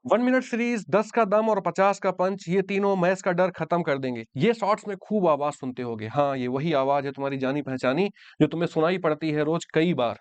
1 minute series, 10 का दम और 50 का पंच, ये तीनों मैथ्स का डर खत्म कर देंगे। ये शॉर्ट्स में खूब आवाज सुनते होगे। हाँ, ये वही आवाज है तुम्हारी जानी पहचानी, जो तुम्हें सुनाई पड़ती है रोज कई बार।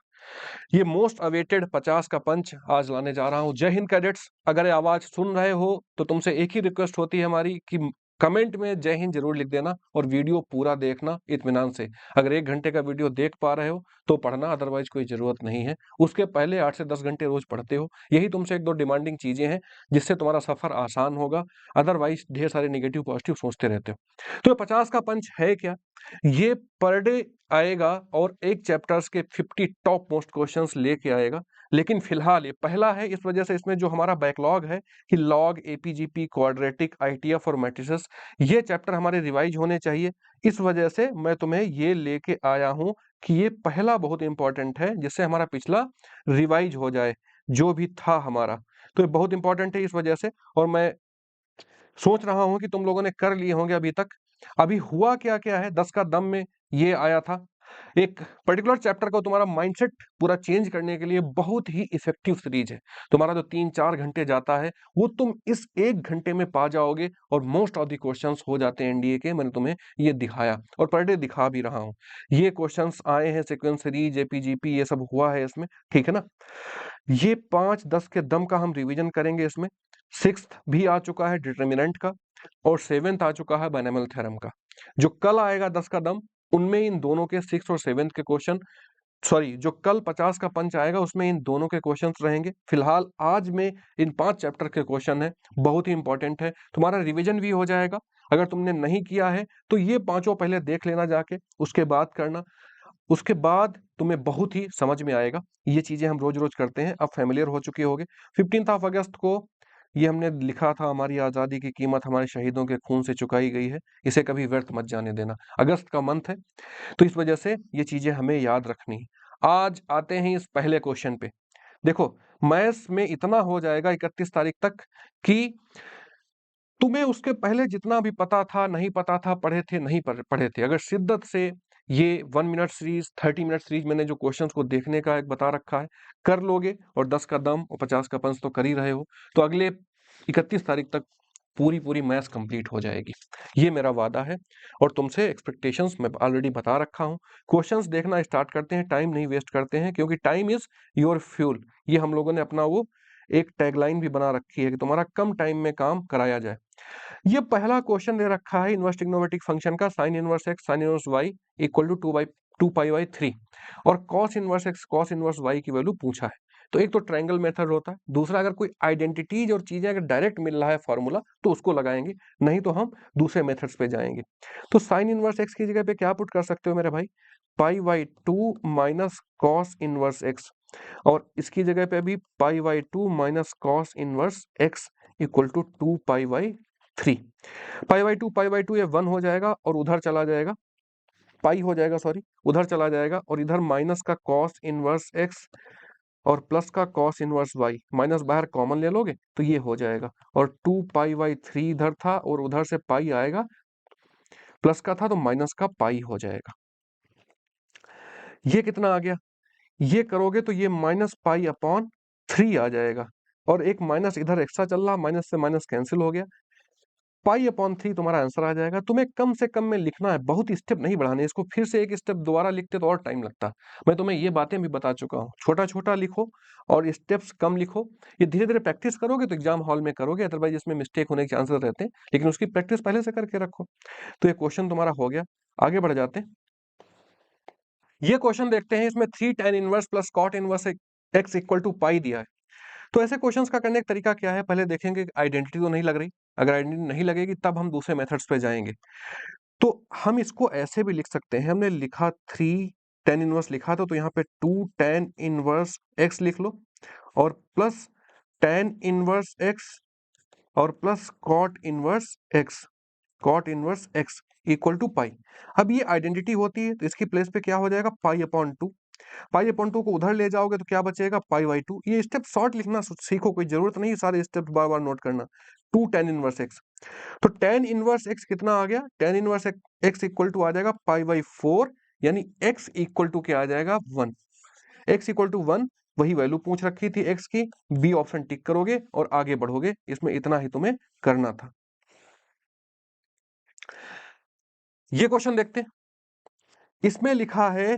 ये मोस्ट अवेटेड 50 का पंच आज लाने जा रहा हूँ। जय हिंद कैडेट्स। अगर ये आवाज सुन रहे हो तो तुमसे एक ही रिक्वेस्ट होती है हमारी कि कमेंट में जय हिंद जरूर लिख देना और वीडियो पूरा देखना इत्मीनान से। अगर 1 घंटे का वीडियो देख पा रहे हो तो पढ़ना, अदरवाइज कोई जरूरत नहीं है। उसके पहले 8 से 10 घंटे रोज पढ़ते हो। यही तुमसे एक दो डिमांडिंग चीजें हैं जिससे तुम्हारा सफर आसान होगा। अदरवाइज ढेर सारे नेगेटिव पॉजिटिव सोचते रहते हो। तो ये 50 का पंच है क्या? ये पर डे आएगा और एक चैप्टर्स के 50 टॉप मोस्ट क्वेश्चंस लेके आएगा। लेकिन फिलहाल ये पहला है, इस वजह से इसमें जो हमारा बैकलॉग है कि लॉग, एपीजीपी, क्वाड्रेटिक, आईटीएफ और मैट्रिसेस, ये चैप्टर हमारे रिवाइज होने चाहिए। इस वजह से मैं तुम्हें ये लेके आया हूं कि ये पहला बहुत इंपॉर्टेंट है जिससे हमारा पिछला रिवाइज हो जाए, जो भी था हमारा। तो ये बहुत इंपॉर्टेंट है इस वजह से। और मैं सोच रहा हूं कि तुम लोगों ने कर लिए होंगे अभी तक। अभी हुआ क्या क्या है, 10 का दम में ये आया था। एक पर्टिकुलर चैप्टर को तुम्हारा माइंडसेट पूरा चेंज करने के लिए बहुत ही इफेक्टिव सीरीज है। तुम्हारा जो 3-4 घंटे जाता है वो तुम इस 1 घंटे में पा जाओगे और मोस्ट ऑफ द क्वेश्चंस हो जाते हैं एनडीए के। मैंने तुम्हें ये दिखाया और पर डे दिखा भी रहा हूँ। ये क्वेश्चंस आए हैं, सीक्वेंस सीरीज, एपीजीपी, ये सब हुआ है इसमें, ठीक है ना। ये 5-10 के दम का हम रिवीजन करेंगे इसमें। सिक्स्थ भी आ चुका है डिटर्मिनेंट का, और सेवेंथ आ चुका है बाइनॉमियल थ्योरम का। जो कल आएगा 10 का दम, उनमें इन दोनों के सिक्स और सेवेंथ के क्वेश्चन, सॉरी, जो कल 50 का पंच आएगा उसमें इन दोनों के क्वेश्चंस रहेंगे। फिलहाल आज में इन 5 चैप्टर के क्वेश्चन है, बहुत ही इंपॉर्टेंट है। तुम्हारा रिवीजन भी हो जाएगा। अगर तुमने नहीं किया है तो ये पांचों पहले देख लेना जाके, उसके बाद करना। उसके बाद तुम्हें बहुत ही समझ में आएगा। ये चीजें हम रोज रोज करते हैं, अब फेमिलियर हो चुके होगे। 15 अगस्त को ये हमने लिखा था, हमारी आजादी की कीमत हमारे शहीदों के खून से चुकाई गई है, इसे कभी व्यर्थ मत जाने देना। अगस्त का मंथ है तो इस वजह से ये चीजें हमें याद रखनी है। आज आते हैं इस पहले क्वेश्चन पे। देखो, मैथ्स में इतना हो जाएगा 31 तारीख तक कि तुम्हें उसके पहले जितना भी पता था, नहीं पता था, पढ़े थे, नहीं पढ़े थे, अगर शिद्दत से ये 1 मिनट सीरीज, 30 मिनट सीरीज मैंने जो क्वेश्चंस को देखने का एक बता रखा है, कर लोगे और 10 का दम और 50 का पंच तो कर ही रहे हो, तो अगले 31 तारीख तक पूरी पूरी मैथ्स कंप्लीट हो जाएगी। ये मेरा वादा है और तुमसे एक्सपेक्टेशंस मैं ऑलरेडी बता रखा हूँ। क्वेश्चंस देखना स्टार्ट करते हैं, टाइम नहीं वेस्ट करते हैं, क्योंकि टाइम इज योर फ्यूल। ये हम लोगों ने अपना वो एक टैगलाइन भी बना रखी है कि तुम्हारा कम टाइम में काम कराया जाए। ये पहला क्वेश्चन दे रखा है इनवर्स ट्रिग्नोमेट्रिक फंक्शन का, sine inverse x sine inverse y equal to 2 pi by 3, और cos inverse x cos inverse y की वैल्यू पूछा है। तो एक तो ट्रायंगल मेथड होता है, दूसरा अगर कोई आइडेंटिटीज और चीजें अगर डायरेक्ट मिल रहा है फॉर्मूला तो उसको लगाएंगे, नहीं तो हम दूसरे मेथड्स पे जाएंगे। तो साइन इनवर्स एक्स की जगह पे क्या पुट कर सकते हो मेरे भाई, पाई/2 माइनस कॉस इनवर्स एक्स, और इसकी जगह पे भी पाई/2 minus cos inverse x equal to 2 पाई/3। पाई/2 ये 1 हो जाएगा और उधर चला जाएगा, पाई हो जाएगा, सॉरी, उधर चला जाएगा, और इधर माइनस का कॉस इनवर्स एक्स और प्लस का कॉस इनवर्स वाई, माइनस बाहर कॉमन ले लोगे तो ये हो जाएगा। और 2 पाई/3 इधर था और उधर से पाई आएगा, प्लस का था तो माइनस का पाई हो जाएगा। ये कितना आ गया, ये करोगे तो ये -पाई/3 आ जाएगा, और एक माइनस इधर एक्स्ट्रा चल रहा, माइनस से माइनस कैंसिल हो गया, पाई/3 तुम्हारा आंसर आ जाएगा। तुम्हें कम से कम में लिखना है, बहुत स्टेप नहीं बढ़ाने। इसको फिर से एक स्टेप दोबारा लिखते तो और टाइम लगता। मैं तुम्हें ये बातें भी बता चुका हूँ, छोटा छोटा लिखो और स्टेप्स कम लिखो। ये धीरे धीरे प्रैक्टिस करोगे तो एग्जाम हॉल में करोगे, अदरवाइज इसमें मिस्टेक होने के चांसेस रहते हैं, लेकिन उसकी प्रैक्टिस पहले से करके रखो। तो ये क्वेश्चन तुम्हारा हो गया। आगे बढ़ जाते हैं। ये क्वेश्चन देखते हैं, इसमें 3 tan inverse plus cot inverse x equal to pi दिया है। तो ऐसे क्वेश्चंस का करने का तरीका क्या है, पहले देखेंगे आइडेंटिटी तो नहीं लग रही। अगर आइडेंटिटी नहीं लगेगी तब हम दूसरे मेथड्स पे जाएंगे। तो हम इसको ऐसे भी लिख सकते हैं, हमने लिखा 3 tan इनवर्स लिखा था तो यहाँ पे 2 tan इनवर्स x लिख लो, और प्लस tan इनवर्स x और plus cot inverse x equal to pi. अब ये आइडेंटिटी होती है तो इसकी प्लेस पे क्या हो जाएगा, पाई/2। पाई/2 को उधर ले जाओगे तो क्या बचेगा, पाई/2। ये स्टेप शॉर्ट लिखना सीखो, कोई जरूरत नहीं सारे स्टेप बार बार नोट करना। 2 tan इनवर्स x, तो tan इनवर्स x कितना आ गया, tan inverse x equal to आ जाएगा पाई/4, यानी x इक्वल टू क्या आ जाएगा, 1। x इक्वल टू 1 वही वैल्यू पूछ रखी थी x की, बी ऑप्शन टिक करोगे और आगे बढ़ोगे। इसमें इतना ही तुम्हें करना था। ये क्वेश्चन देखते हैं। इसमें लिखा है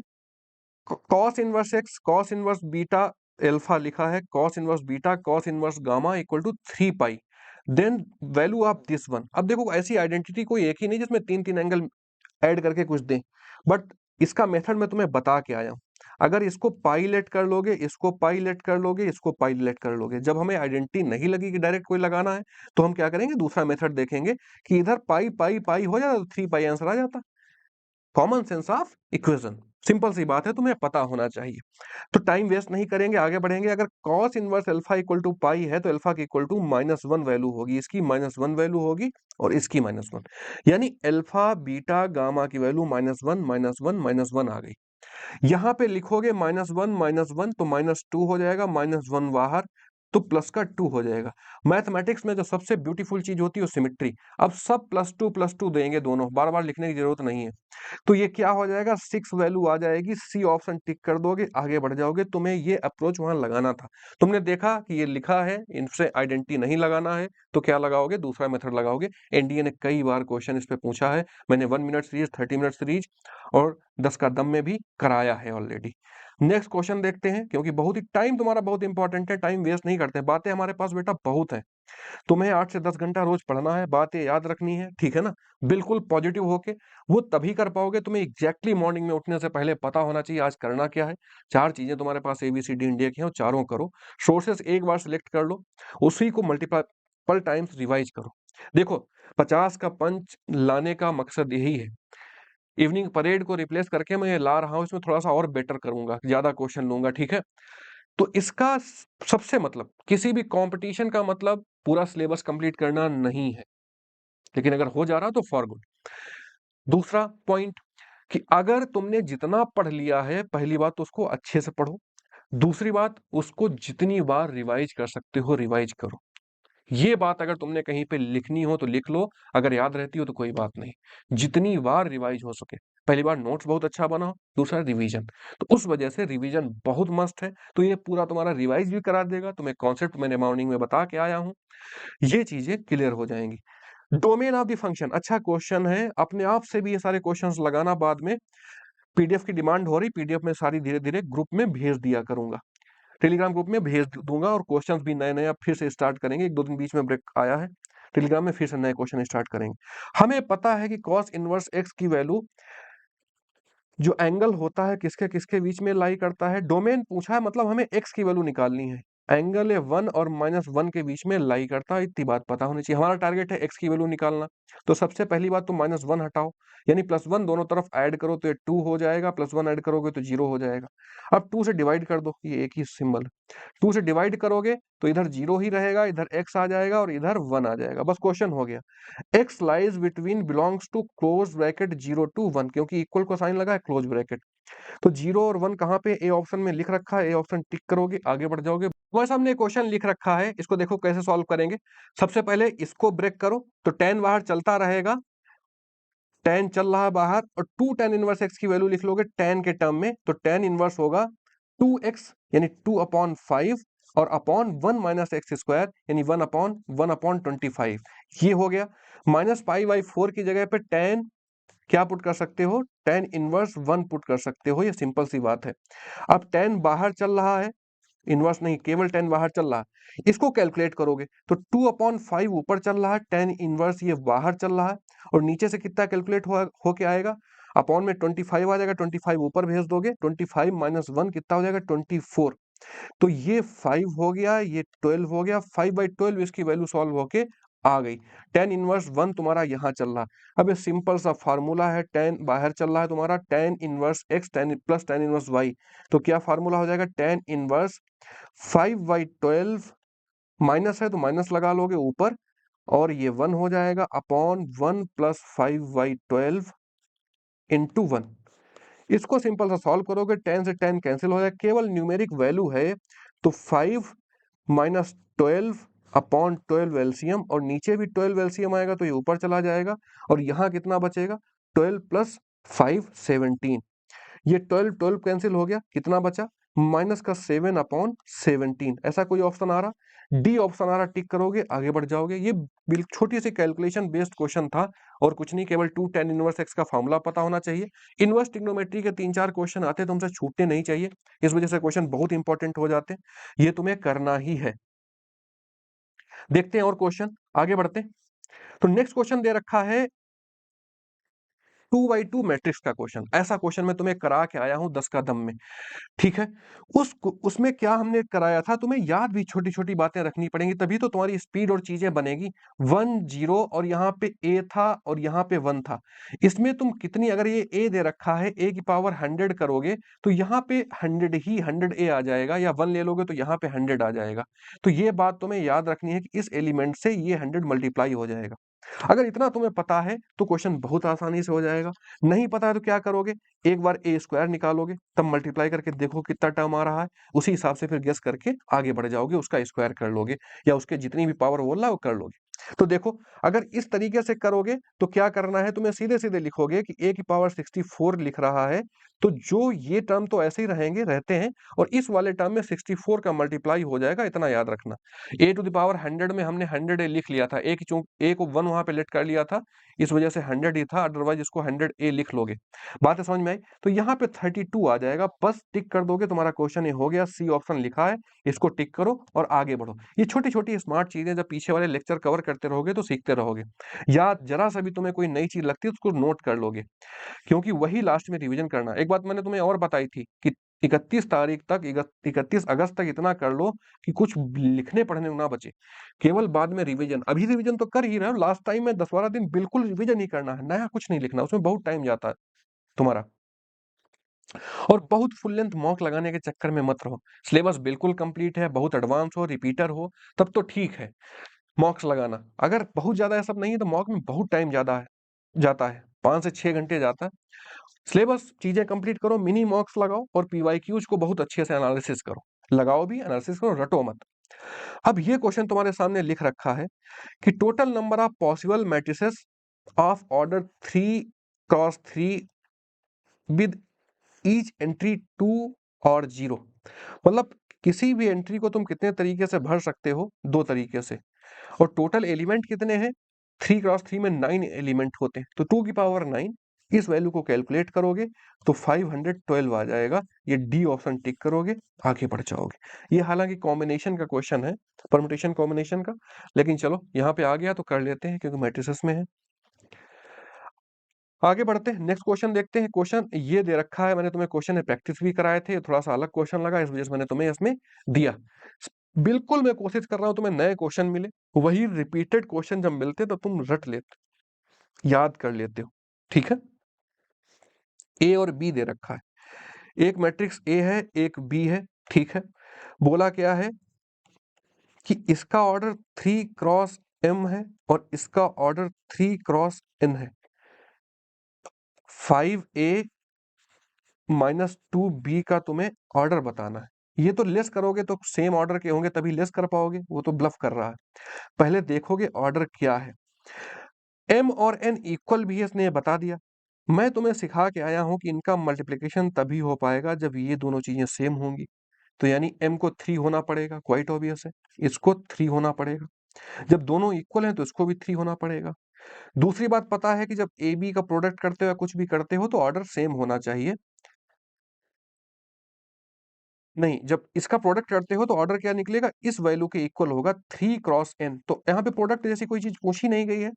cos inverse x cos inverse beta alpha लिखा है, cos inverse beta cos inverse gamma equal to 3 पाई, then value of this one. अब देखो ऐसी आइडेंटिटी कोई एक ही नहीं जिसमें तीन तीन एंगल ऐड करके कुछ दें, बट इसका मेथड मैं तुम्हें बता के आया हूं। अगर इसको पाई लेट कर लोगे, इसको पाई लेट कर लोगे, इसको पाई लेट कर लोगे, जब हमें आइडेंटिटी नहीं लगी कि डायरेक्ट कोई लगाना है, तो हम क्या करेंगे, दूसरा मेथड देखेंगे कि इधर पाई पाई पाई हो जाता तो 3 पाई आंसर आ जाता। Common sense of equation, simple सी बात है, तुम्हें पता होना चाहिए। तो टाइम वेस्ट नहीं करेंगे, आगे बढ़ेंगे। अगर cos inverse alpha equal to pi है तो अल्फा की इक्वल टू -1 वैल्यू होगी, इसकी -1 वैल्यू होगी और इसकी -1, यानी अल्फा बीटा गामा की वैल्यू -1 -1 आ गई। यहां पे लिखोगे -1 तो -2 हो जाएगा, -1 बाहर तो प्लस का 2 हो जाएगा। मैथमेटिक्स में जो सबसे ब्यूटीफुल चीज होती है वो सिमेट्री। अब सब +2 देंगे दोनों, बार बार लिखने की जरूरत नहीं है। तो ये क्या हो जाएगा, 6 वैल्यू आ जाएगी, सी ऑप्शन टिक कर दोगे, आगे बढ़ जाओगे। तुम्हें ये अप्रोच वहां लगाना था। तुमने देखा कि ये लिखा है, इनसे आइडेंटिटी नहीं लगाना है, तो क्या लगाओगे, दूसरा मेथड लगाओगे। एनडीए ने कई बार क्वेश्चन इस पे पूछा है, मैंने 1 मिनट सीरीज, 30 मिनट सीरीज और 10 का दम में भी कराया है ऑलरेडी। नेक्स्ट क्वेश्चन देखते हैं, क्योंकि बहुत ही टाइम तुम्हारा बहुत इंपॉर्टेंट है, टाइम वेस्ट नहीं करते। बातें हमारे पास बेटा बहुत है, तुम्हें 8 से 10 घंटा रोज पढ़ना है, बातें याद रखनी है, ठीक है ना। बिल्कुल पॉजिटिव होके वो तभी कर पाओगे, तुम्हें एग्जैक्टली मॉर्निंग में उठने से पहले पता होना चाहिए आज करना क्या है। 4 चीजें तुम्हारे पास ABCD इंडिया की हैं, चारों करो। सोर्सेस एक बार सिलेक्ट कर लो, उसी को मल्टीपल टाइम्स रिवाइज करो। देखो 50 का पंच लाने का मकसद यही है। इवनिंग परेड को रिप्लेस करके मैं ये ला रहा हूं, इसमें थोड़ा सा और बेटर करूंगा, ज्यादा क्वेश्चन लूंगा, ठीक है। तो इसका सबसे मतलब, किसी भी कंपटीशन का मतलब पूरा सिलेबस कंप्लीट करना नहीं है, लेकिन अगर हो जा रहा तो फॉर गुड। दूसरा पॉइंट कि अगर तुमने जितना पढ़ लिया है, पहली बात तो उसको अच्छे से पढ़ो, दूसरी बात उसको जितनी बार रिवाइज कर सकते हो रिवाइज करो। ये बात अगर तुमने कहीं पे लिखनी हो तो लिख लो, अगर याद रहती हो तो कोई बात नहीं। जितनी बार रिवाइज हो सके, पहली बार नोट्स बहुत अच्छा बनाओ, दूसरा रिवीजन। तो उस वजह से रिवीजन बहुत मस्त है, तो ये पूरा तुम्हारा रिवाइज भी करा देगा। तुम्हें कॉन्सेप्ट मैंने मॉर्निंग में बता के आया हूं, ये चीजें क्लियर हो जाएंगी। डोमेन ऑफ द फंक्शन, अच्छा क्वेश्चन है, अपने आप से भी ये सारे क्वेश्चंस लगाना। बाद में पीडीएफ की डिमांड हो रही, पीडीएफ में सारी धीरे धीरे ग्रुप में भेज दिया करूंगा, टेलीग्राम ग्रुप में भेज दूंगा। और क्वेश्चंस भी नए नए अब फिर से स्टार्ट करेंगे, 1-2 दिन बीच में ब्रेक आया है, टेलीग्राम में फिर से नए क्वेश्चन स्टार्ट करेंगे। हमें पता है कि cos इनवर्स x की वैल्यू, जो एंगल होता है किसके किसके बीच में लाई करता है। डोमेन पूछा है, मतलब हमें x की वैल्यू निकालनी है। एंगल है 1 और -1 के बीच में लाई करता है, इतनी बात पता होनी चाहिए। हमारा टारगेट है x की वैल्यू निकालना। तो सबसे पहली बात तो -1 हटाओ, यानी +1 दोनों तरफ ऐड करो तो ये 2 हो जाएगा, +1 ऐड करोगे तो 0 हो जाएगा। अब 2 से डिवाइड कर दो, ये एक ही सिंबल, 2 से डिवाइड करोगे तो इधर 0 ही रहेगा, इधर x आ जाएगा और इधर 1 आ जाएगा, बस क्वेश्चन हो गया। x lies between belongs to close bracket 0 to 1, क्योंकि इक्वल का साइन लगा है क्लोज ब्रैकेट। तो 0 और 1 कहाँ पे, ए ऑप्शन में लिख रखा है, ए ऑप्शन टिक करोगे, आगे बढ़ जाओगे। वैसे हमने क्वेश्चन लिख रखा है, इसको देखो कैसे सॉल्व करेंगे। सबसे पहले इसको ब्रेक करो, तो tan बाहर चलता रहेगा, tan चल रहा है बाहर, और 2 tan इनवर्स x की वैल्यू लिख लोगे tan के टर्म में, तो tan इनवर्स होगा 2x, यानी 2/5, और अपॉन 1 माइनस एक्स स्क्वायर, यानी 1/1/25। ये हो गया। -π/4 की जगह पे tan क्या पुट कर सकते हो, tan इनवर्स 1 पुट कर सकते हो, ये सिंपल सी बात है। अब tan बाहर चल रहा है, इनवर्स नहीं, केवल tan बाहर चल रहा है, इसको कैलकुलेट करोगे तो 2/5 ऊपर चल रहा है, tan इनवर्स ये बाहर चल रहा है, और नीचे से कितना कैलकुलेट हो के आएगा, अपॉन में 25 आ जाएगा, 25 ऊपर भेज दोगे, 25 - 1 कितना हो जाएगा, 24। तो ये 5 हो गया, ये 12 हो गया, 5/12 इसकी वैल्यू सॉल्व होके आ गई। tan इनवर्स 1 तुम्हारा यहाँ चल रहा है। अब ये सिंपल सा फार्मूला है, tan बाहर चल रहा है तुम्हारा, tan inverse x plus tan inverse y, तो क्या फार्मूला हो जाएगा, tan इनवर्स 5/12, माइनस है तो माइनस लगा लोगे ऊपर, और ये 1 हो जाएगा, अपॉन 1 + 5/12 इंटू 1। इसको सिंपल सा सॉल्व करोगे, 10 से 10 कैंसिल हो जाएगा, केवल न्यूमेरिक वैल्यू है, तो 5 - 12 अपॉन 12 एलसीएम, और नीचे भी 12 एलसीएम आएगा तो ये ऊपर चला जाएगा, और यहाँ कितना बचेगा, 12 + 5 17। ये 12 कैंसिल हो गया, कितना बचा, माइनस का 7/17, ऐसा कोई ऑप्शन आ रहा? डी ऑप्शन आ रहा, टिक करोगे, आगे बढ़ जाओगे। ये छोटी सी कैलकुलेशन बेस्ड क्वेश्चन था और कुछ नहीं, केवल 2 tan इनवर्स x का फॉर्मूला पता होना चाहिए। इनवर्स ट्रिग्नोमेट्री के 3-4 क्वेश्चन आते हैं, तुमसे छूटने नहीं चाहिए, इस वजह से क्वेश्चन बहुत इंपॉर्टेंट हो जाते हैं। ये तुम्हें करना ही है। देखते हैं और क्वेश्चन, आगे बढ़ते हैं। तो नेक्स्ट क्वेश्चन दे रखा है 2x2 मैट्रिक्स का क्वेश्चन। ऐसा क्वेश्चन मैं तुम्हें करा के आया हूं 10 का दम में, ठीक है। उसमें क्या हमने कराया था, तुम्हें याद भी छोटी-छोटी बातें रखनी पड़ेंगी, तभी तो तुम्हारी स्पीड और चीजें बनेगी। 1 0 और यहाँ पे a था और यहाँ पे 1 था। इसमें तुम कितनी, अगर ये a दे रखा है, a की पावर 100 करोगे तो यहाँ पे 100 a आ जाएगा, या 1 ले लोगे तो यहाँ पे 100 आ जाएगा। तो ये बात तुम्हें याद रखनी है कि इस एलिमेंट से ये 100 मल्टीप्लाई हो जाएगा। अगर इतना तुम्हें पता है तो क्वेश्चन बहुत आसानी से हो जाएगा। नहीं पता है तो क्या करोगे, एक बार ए स्क्वायर निकालोगे, तब मल्टीप्लाई करके देखो कितना टर्म आ रहा है, उसी हिसाब से फिर गेस करके आगे बढ़ जाओगे, उसका स्क्वायर कर लोगे या उसके जितनी भी पावर बोल रहा है वो कर लोगे। तो देखो, अगर इस तरीके से करोगे तो क्या करना है, तुम्हें सीधे सीधे लिखोगे कि a की पावर 64 लिख रहा है, तो जो ये टर्म तो ऐसे ही रहेंगे, रहते हैं, और इस वाले टर्म में 64 का मल्टीप्लाई हो जाएगा, इतना याद रखना। a टू द पावर 100 में हमने 100a लिख लिया था, a को 1 वहां पे लेट कर लिया था, इस वजह से 100 ही था, अदरवाइज इसको 100a लिख लोगे। बात समझ में आई? तो यहाँ पे 32 आ जाएगा, बस टिक कर दोगे, तुम्हारा क्वेश्चन ये हो गया। सी ऑप्शन लिखा है, इसको टिक करो और आगे बढ़ो। ये छोटी छोटी स्मार्ट चीजें जब पीछे वाले लेक्चर कवर करते रहोगे तो सीखते रहोगे। या जरा सा भी तुम्हें कोई नई चीज लगती है तो उसको नोट कर लोगे, क्योंकि वही लास्ट में रिवीजन करना। एक बात मैंने तुम्हें और बताई थी कि 31 तारीख तक, 31 अगस्त तक इतना कर लो कि कुछ लिखने पढ़ने में ना बचे, केवल बाद में रिवीजन। अभी रिवीजन तो कर ही रहे हो, लास्ट टाइम में 10-12 दिन बिल्कुल रिवीजन ही करना है, नया कुछ नहीं लिखना, उसमें बहुत टाइम जाता है तुम्हारा। और बहुत फुल लेंथ मॉक लगाने के चक्कर में मत रहो। सिलेबस बिल्कुल कंप्लीट है, बहुत एडवांस हो, रिपीटर हो, तब तो ठीक है मॉक्स लगाना। अगर बहुत ज्यादा ऐसा नहीं है तो मॉक में बहुत टाइम ज्यादा है, जाता है, 5 से 6 घंटे जाता है। सिलेबस चीजें कंप्लीट करो, मिनी मॉक्स लगाओ और पीवाईक्यूज को बहुत अच्छे से एनालिसिस करो, लगाओ भी, एनालिसिस करो, रटो मत। अब ये क्वेश्चन तुम्हारे सामने लिख रखा है कि total number of possible matrices of order 3x3 with each entry 2 और 0। मतलब किसी भी एंट्री को तुम कितने तरीके से भर सकते हो, 2 तरीके से, और टोटल एलिमेंट कितने हैं, 3x3 में 9 एलिमेंट होते हैं, तो 2 की पावर 9, इस वैल्यू को कैलकुलेट करोगे तो 512 आ जाएगा। ये डी ऑप्शन टिक करोगे, आगे बढ़ जाओगे। ये हालांकि कॉम्बिनेशन का क्वेश्चन है, परमुटेशन कॉम्बिनेशन का, लेकिन चलो यहाँ पे आ गया तो कर लेते हैं क्योंकि मैट्रिसेस में है। आगे बढ़ते हैं, नेक्स्ट क्वेश्चन देखते हैं। क्वेश्चन ये दे रखा है, मैंने तुम्हें क्वेश्चन में प्रैक्टिस भी कराए थे, थोड़ा सा अलग क्वेश्चन लगा, इस वजह से मैंने तुम्हें इसमें दिया। बिल्कुल मैं कोशिश कर रहा हूं तुम्हें नए क्वेश्चन मिले, वही रिपीटेड क्वेश्चन जब मिलते तो तुम रट लेते, याद कर लेते हो, ठीक है। ए और बी दे रखा है, एक मैट्रिक्स ए है, एक बी है, ठीक है। बोला क्या है कि इसका ऑर्डर 3x m है और इसका ऑर्डर 3x n है। 5a माइनस 2b का तुम्हें ऑर्डर बताना है। ये तो लेस करोगे तो सेम ऑर्डर के होंगे तभी लेस कर पाओगे, वो तो ब्लफ कर रहा है। पहले देखोगे ऑर्डर क्या है। m और n इक्वल भी है, इसने ये बता दिया। मैं तुम्हें सिखा के आया हूं कि इनका मल्टीप्लिकेशन तभी हो पाएगा जब ये दोनों चीजें सेम होंगी। तो यानी m को 3 होना पड़ेगा, क्वाइट ऑब्वियस है, इसको 3 होना पड़ेगा। जब दोनों इक्वल हैं तो इसको भी 3 होना पड़ेगा। दूसरी बात पता है कि जब ए बी का प्रोडक्ट करते हो या कुछ भी करते हो तो ऑर्डर सेम होना चाहिए। नहीं, जब इसका प्रोडक्ट करते हो तो ऑर्डर क्या निकलेगा, इस वैल्यू के इक्वल होगा 3x n। तो यहाँ पे प्रोडक्ट जैसी कोई चीज पूछी नहीं गई है,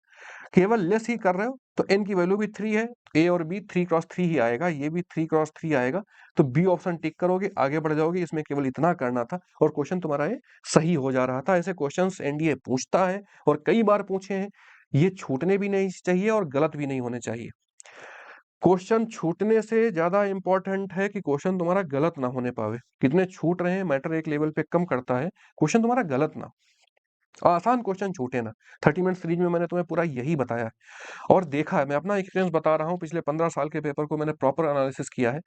केवल लेस ही कर रहे हो, तो n की वैल्यू भी 3 है, a और b 3x3 ही आएगा, ये भी 3x3 आएगा। तो बी ऑप्शन टिक करोगे, आगे बढ़ जाओगे। इसमें केवल इतना करना था और क्वेश्चन तुम्हारा ये सही हो जा रहा था। ऐसे क्वेश्चंस एनडीए पूछता है और कई बार पूछे हैं, ये छूटने भी नहीं चाहिए और गलत भी नहीं होने चाहिए। क्वेश्चन छूटने से ज्यादा इंपॉर्टेंट है कि क्वेश्चन तुम्हारा गलत ना होने पावे। कितने छूट रहे हैं मैटर एक लेवल पे कम करता है, क्वेश्चन तुम्हारा गलत ना, आसान क्वेश्चन छूटे ना। 30 मिनट सीरीज में मैंने तुम्हें पूरा यही बताया है और देखा है, मैं अपना एक्सपीरियंस बता रहा हूँ। पिछले 15 साल के पेपर को मैंने प्रॉपर एनालिसिस किया है।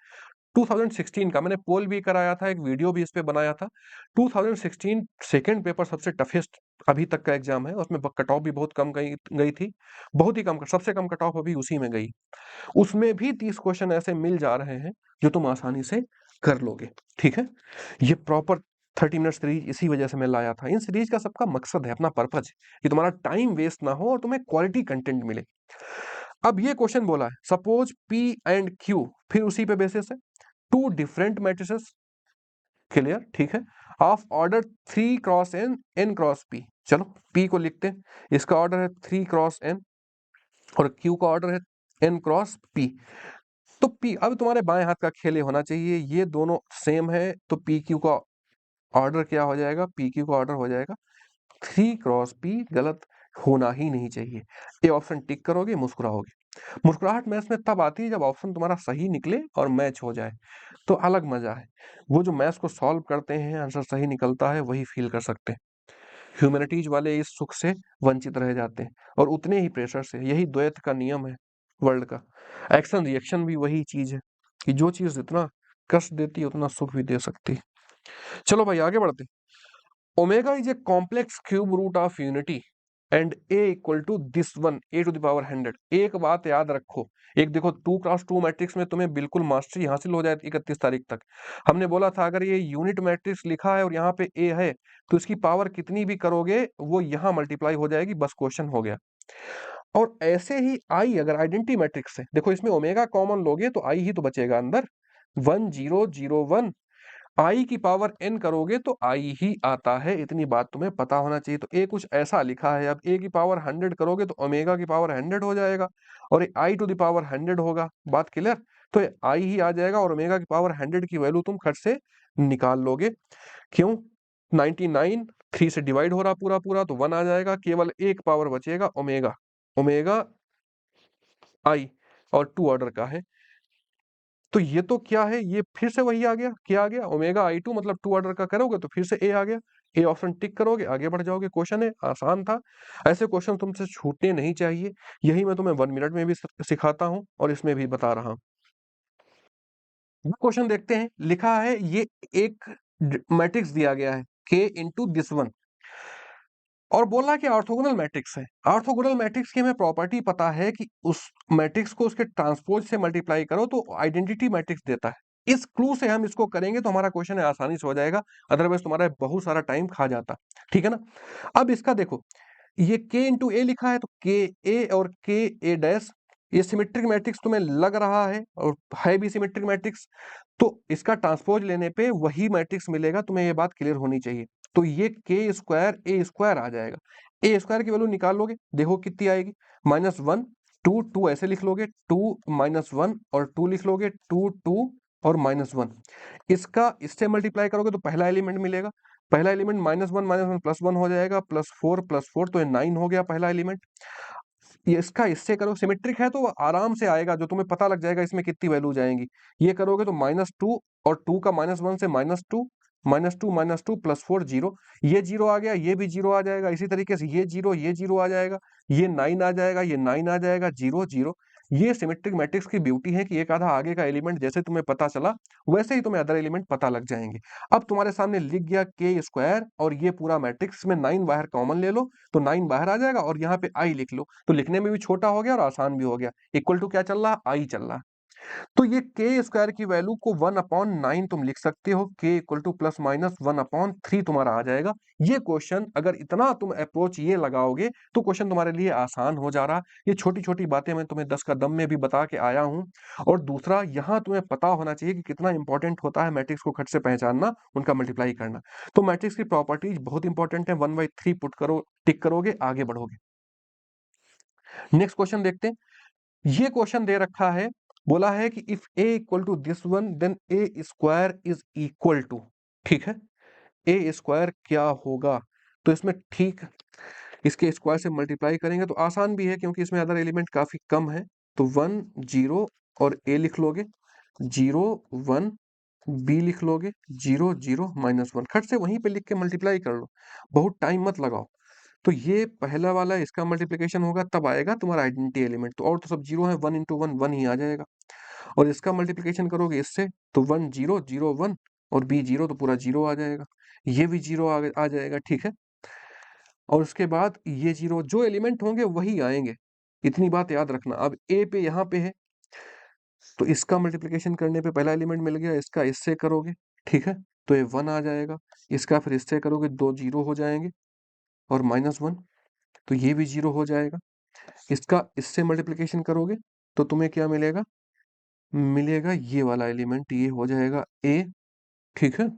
2016 का मैंने पोल भी कराया था, एक वीडियो भी इस पे बनाया था। 2016 सेकंड पेपर सबसे टफेस्ट अभी तक का एग्जाम है, उसमें कट ऑफ भी बहुत कम गई गई थी, बहुत ही कम, सबसे कम कट ऑफ अभी उसी में गई। उसमें भी 30 क्वेश्चन ऐसे मिल जा रहे हैं जो तुम आसानी से कर लोगे। ठीक है, ये प्रॉपर 30 मिनट सीरीज इसी वजह से मैं लाया था। इन सीरीज का सबका मकसद है, अपना पर्पज है कि तुम्हारा टाइम वेस्ट ना हो और तुम्हें क्वालिटी कंटेंट मिले। अब ये क्वेश्चन बोला है, सपोज P एंड Q, फिर उसी पे बेसिस है, टू डिफरेंट मैट्रिसेस, क्लियर, ठीक है, of order 3 cross n, n cross p। चलो P को लिखते हैं, इसका ऑर्डर है 3 क्रॉस n और Q का ऑर्डर है n क्रॉस p। तो P, अब तुम्हारे बाएं हाथ का खेल ये होना चाहिए, ये दोनों सेम है, तो PQ का ऑर्डर क्या हो जाएगा, PQ का ऑर्डर हो जाएगा 3 क्रॉस p। गलत होना ही नहीं चाहिए। ये ऑप्शन टिक करोगे, मुस्कुराओगे। मुस्कुराहट मैथ्स में तब आती है जब ऑप्शन तुम्हारा सही निकले और मैच हो जाए, तो अलग मजा है। वो जो मैथ्स को सॉल्व करते हैं, आंसर सही निकलता है, वही फील कर सकते हैं। ह्यूमैनिटीज वाले इस सुख से वंचित रह जाते हैं, और उतने ही प्रेशर से। यही द्वैत का नियम है वर्ल्ड का। एक्शन रिएक्शन भी वही चीज है कि जो चीज जितना कष्ट देती है उतना सुख भी दे सकती है। चलो भाई आगे बढ़ते। Omega is a complex cube root of unity and a equal to this one, a to the power 100। एक बात याद रखो, एक देखो 2x2 मैट्रिक्स में तुम्हें बिल्कुल मास्टरी हासिल हो जाए 31 तारीख तक। हमने बोला था अगर ये यूनिट मैट्रिक्स लिखा है और यहाँ पे ए है, तो इसकी पावर कितनी भी करोगे वो यहाँ मल्टीप्लाई हो जाएगी, बस क्वेश्चन हो गया। और ऐसे ही आई अगर आइडेंटिटी मैट्रिक्स है, देखो इसमें ओमेगा कॉमन लोगे तो आई ही तो बचेगा अंदर, 1 0 0 1। आई की पावर n करोगे तो आई ही आता है, इतनी बात तुम्हें पता होना चाहिए। तो ए कुछ ऐसा लिखा है, अब ए की पावर 100 करोगे तो ओमेगा की पावर 100 हो जाएगा, और आई टू द पावर 100 होगा। बात क्लियर? तो आई ही आ जाएगा और ओमेगा की पावर 100 की वैल्यू तुम खट से निकाल लोगे। क्यों? 99 3 से डिवाइड हो रहा पूरा पूरा, तो 1 आ जाएगा, केवल एक पावर बचेगा ओमेगा। ओमेगा आई और 2 ऑर्डर का है, तो ये तो क्या है, ये फिर से वही आ गया, क्या आ गया, ओमेगा i2 मतलब 2 ऑर्डर का करोगे तो फिर से ए आ गया। ए ऑप्शन टिक करोगे, आगे बढ़ जाओगे। क्वेश्चन है, आसान था। ऐसे क्वेश्चन तुमसे छूटने नहीं चाहिए, यही मैं तुम्हें 1 मिनट में भी सिखाता हूँ और इसमें भी बता रहा हूँ। क्वेश्चन देखते हैं, लिखा है ये एक मैट्रिक्स दिया गया है k इंटू दिस वन, और बोला कि ऑर्थोगोनल मैट्रिक्स है। ऑर्थोगोनल मैट्रिक्स की हमें प्रॉपर्टी पता है कि उस मैट्रिक्स को उसके ट्रांसपोज से मल्टीप्लाई करो तो आइडेंटिटी मैट्रिक्स देता है। इस क्लू से हम इसको करेंगे तो हमारा क्वेश्चन है आसानी से हो जाएगा, अदरवाइज तुम्हारा बहुत सारा टाइम खा जाता। ठीक है ना? अब इसका देखो, ये k इंटू ए लिखा है, तो के ए और के ए डैश, ये सिमेट्रिक मैट्रिक्स तुम्हें लग रहा है और है भी सिमेट्रिक मैट्रिक्स, तो इसका ट्रांसपोज लेने पे वही मैट्रिक्स मिलेगा, तुम्हें ये बात क्लियर होनी चाहिए। तो ये के स्क्वायर ए स्क्वायर आ जाएगा। ए स्क्वायर की वैल्यू निकाल लोगे, देखो कितनी आएगी, -1 2 2 ऐसे लिख लोगे, 2 -1 और 2 लिख लोगे, 2 2 और -1। इसका इससे मल्टीप्लाई करोगे तो पहला एलिमेंट मिलेगा, पहला एलिमेंट -1 +1 हो जाएगा, +4 हो, तो ये 9 हो गया पहला एलिमेंट। ये इसका इससे करो, सिमेट्रिक है तो आराम से आएगा, जो तुम्हें पता लग जाएगा इसमें कितनी वैल्यू जाएंगी। ये करोगे तो -2 और 2 का -1 से -2 -2 +4 0, ये 0 आ गया, ये भी 0 आ जाएगा। इसी तरीके से ये 0 आ जाएगा, ये 9 आ जाएगा, ये 9 आ जाएगा, 0 0। ये सिमेट्रिक मैट्रिक्स की ब्यूटी है कि एक आधा आगे का एलिमेंट जैसे तुम्हें पता चला वैसे ही तुम्हें अदर एलिमेंट पता लग जाएंगे। अब तुम्हारे सामने लिख गया के स्क्वायर और ये पूरा मैट्रिक्स में 9 बाहर कॉमन ले लो, तो 9 बाहर आ जाएगा और यहाँ पे आई लिख लो, तो लिखने में भी छोटा हो गया और आसान भी हो गया। इक्वल टू क्या चल रहा, आई चल रहा। तो ये के स्क्वायर की वैल्यू को 1/9 तुम लिख सकते हो, के इक्वल टू ±1/3 तुम्हारा आ जाएगा। ये क्वेश्चन अगर इतना तुम अप्रोच ये लगाओगे तो क्वेश्चन तुम्हारे लिए आसान हो जा रहा। ये छोटी छोटी बातें मैं तुम्हें 10 का दम में भी बता के आया हूं। और दूसरा, यहाँ तुम्हें पता होना चाहिए कि कितना इंपॉर्टेंट होता है मैट्रिक्स को खट से पहचानना, उनका मल्टीप्लाई करना। तो मैट्रिक्स की प्रॉपर्टीज बहुत इंपॉर्टेंट है, 1/3 पुट करो, टिक करोगे, आगे बढ़ोगे। नेक्स्ट क्वेश्चन देखते हैं। ये क्वेश्चन दे रखा है, बोला है कि if a equal to this one then a square is equal to, ठीक है, a स्क्वायर क्या होगा? तो इसमें ठीक इसके स्क्वायर से मल्टीप्लाई करेंगे तो आसान भी है क्योंकि इसमें अदर एलिमेंट काफी कम है, तो 1 0 और a लिख लोगे, 0 1 b लिख लोगे, 0 0 -1, खट से वहीं पे लिख के मल्टीप्लाई कर लो, बहुत टाइम मत लगाओ। तो ये पहला वाला इसका मल्टीप्लिकेशन होगा तब आएगा तुम्हारा आइडेंटिटी एलिमेंट, तो और तो सब जीरो है, 1 इंटू 1 1 ही आ जाएगा। और इसका मल्टीप्लिकेशन करोगे इससे तो 1 0 0 1 और b 0, तो पूरा 0 आ जाएगा, ये भी 0 आ जाएगा, ठीक है। और उसके बाद ये 0, जो एलिमेंट होंगे वही आएंगे, इतनी बात याद रखना। अब a पे यहाँ पे है तो इसका मल्टीप्लिकेशन करने पे पहला एलिमेंट मिल गया, इसका इससे करोगे, ठीक है, तो ये 1 आ जाएगा। इसका फिर इससे करोगे, 2 जीरो हो जाएंगे और -1, तो ये भी जीरो हो जाएगा। इसका इससे मल्टीप्लिकेशन करोगे तो तुम्हें क्या मिलेगा, मिलेगा ये वाला एलिमेंट, ये हो जाएगा a, ठीक है।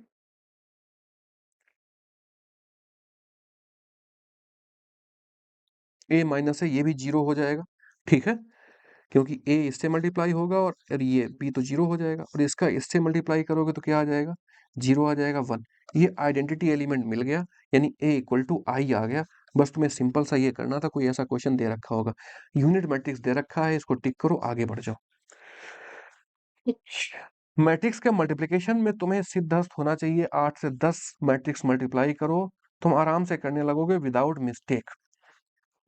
a माइनस है, ये भी जीरो हो जाएगा, ठीक है, क्योंकि a इससे मल्टीप्लाई होगा और ये b तो जीरो हो जाएगा, और इसका इससे मल्टीप्लाई करोगे तो क्या आ जाएगा, जीरो आ जाएगा, 1। ये आइडेंटिटी एलिमेंट मिल गया, यानी a इक्वल टू आई आ गया। बस तुम्हें सिंपल सा ये करना था, कोई ऐसा क्वेश्चन दे रखा होगा, यूनिट मैट्रिक्स दे रखा है, इसको टिक करो, आगे बढ़ जाओ। मैट्रिक्स के मल्टीप्लिकेशन में तुम्हें सिद्धस्त होना चाहिए, 8 से 10 मैट्रिक्स मल्टीप्लाई करो, तुम आराम से करने लगोगे विदाउट मिस्टेक।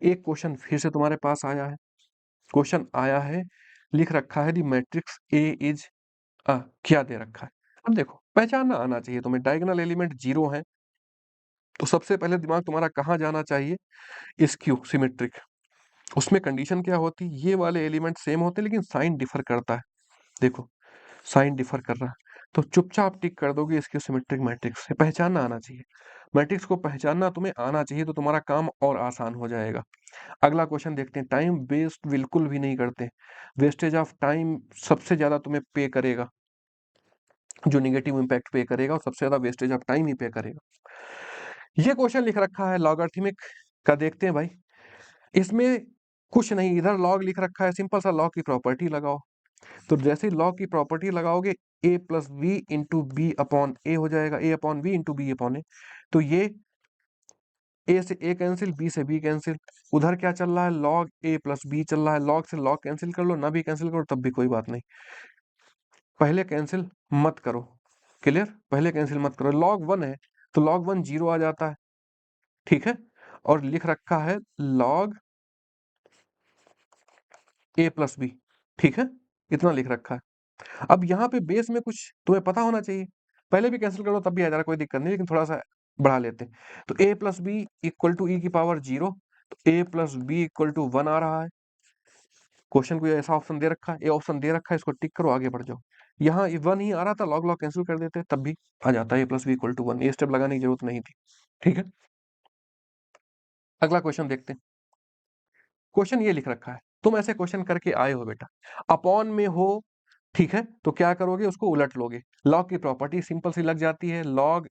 एक क्वेश्चन फिर से तुम्हारे पास आया है, क्वेश्चन आया है, लिख रखा है दी मैट्रिक्स ए इज क्या दे रखा है। अब देखो, पहचानना आना चाहिए तुम्हें, डायगोनल एलिमेंट जीरो है, तो सबसे पहले दिमाग तुम्हारा कहाँ जाना चाहिए, स्क्यू सिमेट्रिक। उसमें कंडीशन क्या होती, ये वाले एलिमेंट सेम होते लेकिन साइन डिफर करता है, देखो साइन डिफर कर रहा है, तो चुपचाप टिक कर दोगे इसके सिमेट्रिक मैट्रिक्स से। पहचानना आना चाहिए, मैट्रिक्स को पहचानना तुम्हें आना चाहिए, तो तुम्हारा काम और आसान हो जाएगा। अगला क्वेश्चन देखते हैं, टाइम वेस्ट बिल्कुल भी नहीं करते, वेस्टेज ऑफ टाइम सबसे ज्यादा तुम्हें पे करेगा, जो निगेटिव इंपैक्ट पे करेगा, और सबसे ज्यादा वेस्टेज ऑफ टाइम ही पे करेगा। ये क्वेश्चन लिख रखा है लॉगरिथमिक का, देखते हैं भाई, इसमें कुछ नहीं, इधर लॉग लिख रखा है, सिंपल सा लॉग की प्रॉपर्टी लगाओ, तो जैसे लॉग की प्रॉपर्टी लगाओगे, a plus B into B upon A हो जाएगा, a upon B into B upon A, तो ये a से a कैंसिल, b से b कैंसिल, उधर क्या चल रहा है, log a प्लस बी चल रहा है, log से log कैंसिल कर लो, ना भी कैंसिल करो तब भी कोई बात नहीं, पहले कैंसिल मत करो, क्लियर, पहले कैंसिल मत करो, log 1 है तो log 1 जीरो आ जाता है, ठीक है, और लिख रखा है log a प्लस बी, ठीक है, इतना लिख रखा है। अब यहाँ पे बेस में कुछ तुम्हें पता होना चाहिए, पहले भी कैंसिल करो तब भी आ जा रहा, कोई दिक्कत नहीं, लेकिन थोड़ा सा बढ़ा लेते हैं, तो a plus B equal to E की पावर 0, तो a plus B equal to 1 आ रहा है। क्वेश्चन को ऐसा ऑप्शन दे रखा है, ए ऑप्शन दे रखा है, इसको टिक करो, आगे बढ़ जाओ। यहाँ 1 ही आ रहा था, लॉग लॉग कैंसिल कर देते तब भी आ जाता है, a plus B equal to 1, ये स्टेप लगाने की जरूरत नहीं थी, ठीक है। अगला क्वेश्चन देखते हैं, क्वेश्चन ये लिख रखा है, तुम ऐसे क्वेश्चन करके आए हो बेटा, अपॉन में हो, ठीक है, तो क्या करोगे, उसको उलट लोगे, लॉग की प्रॉपर्टी सिंपल सी लग जाती है, लॉग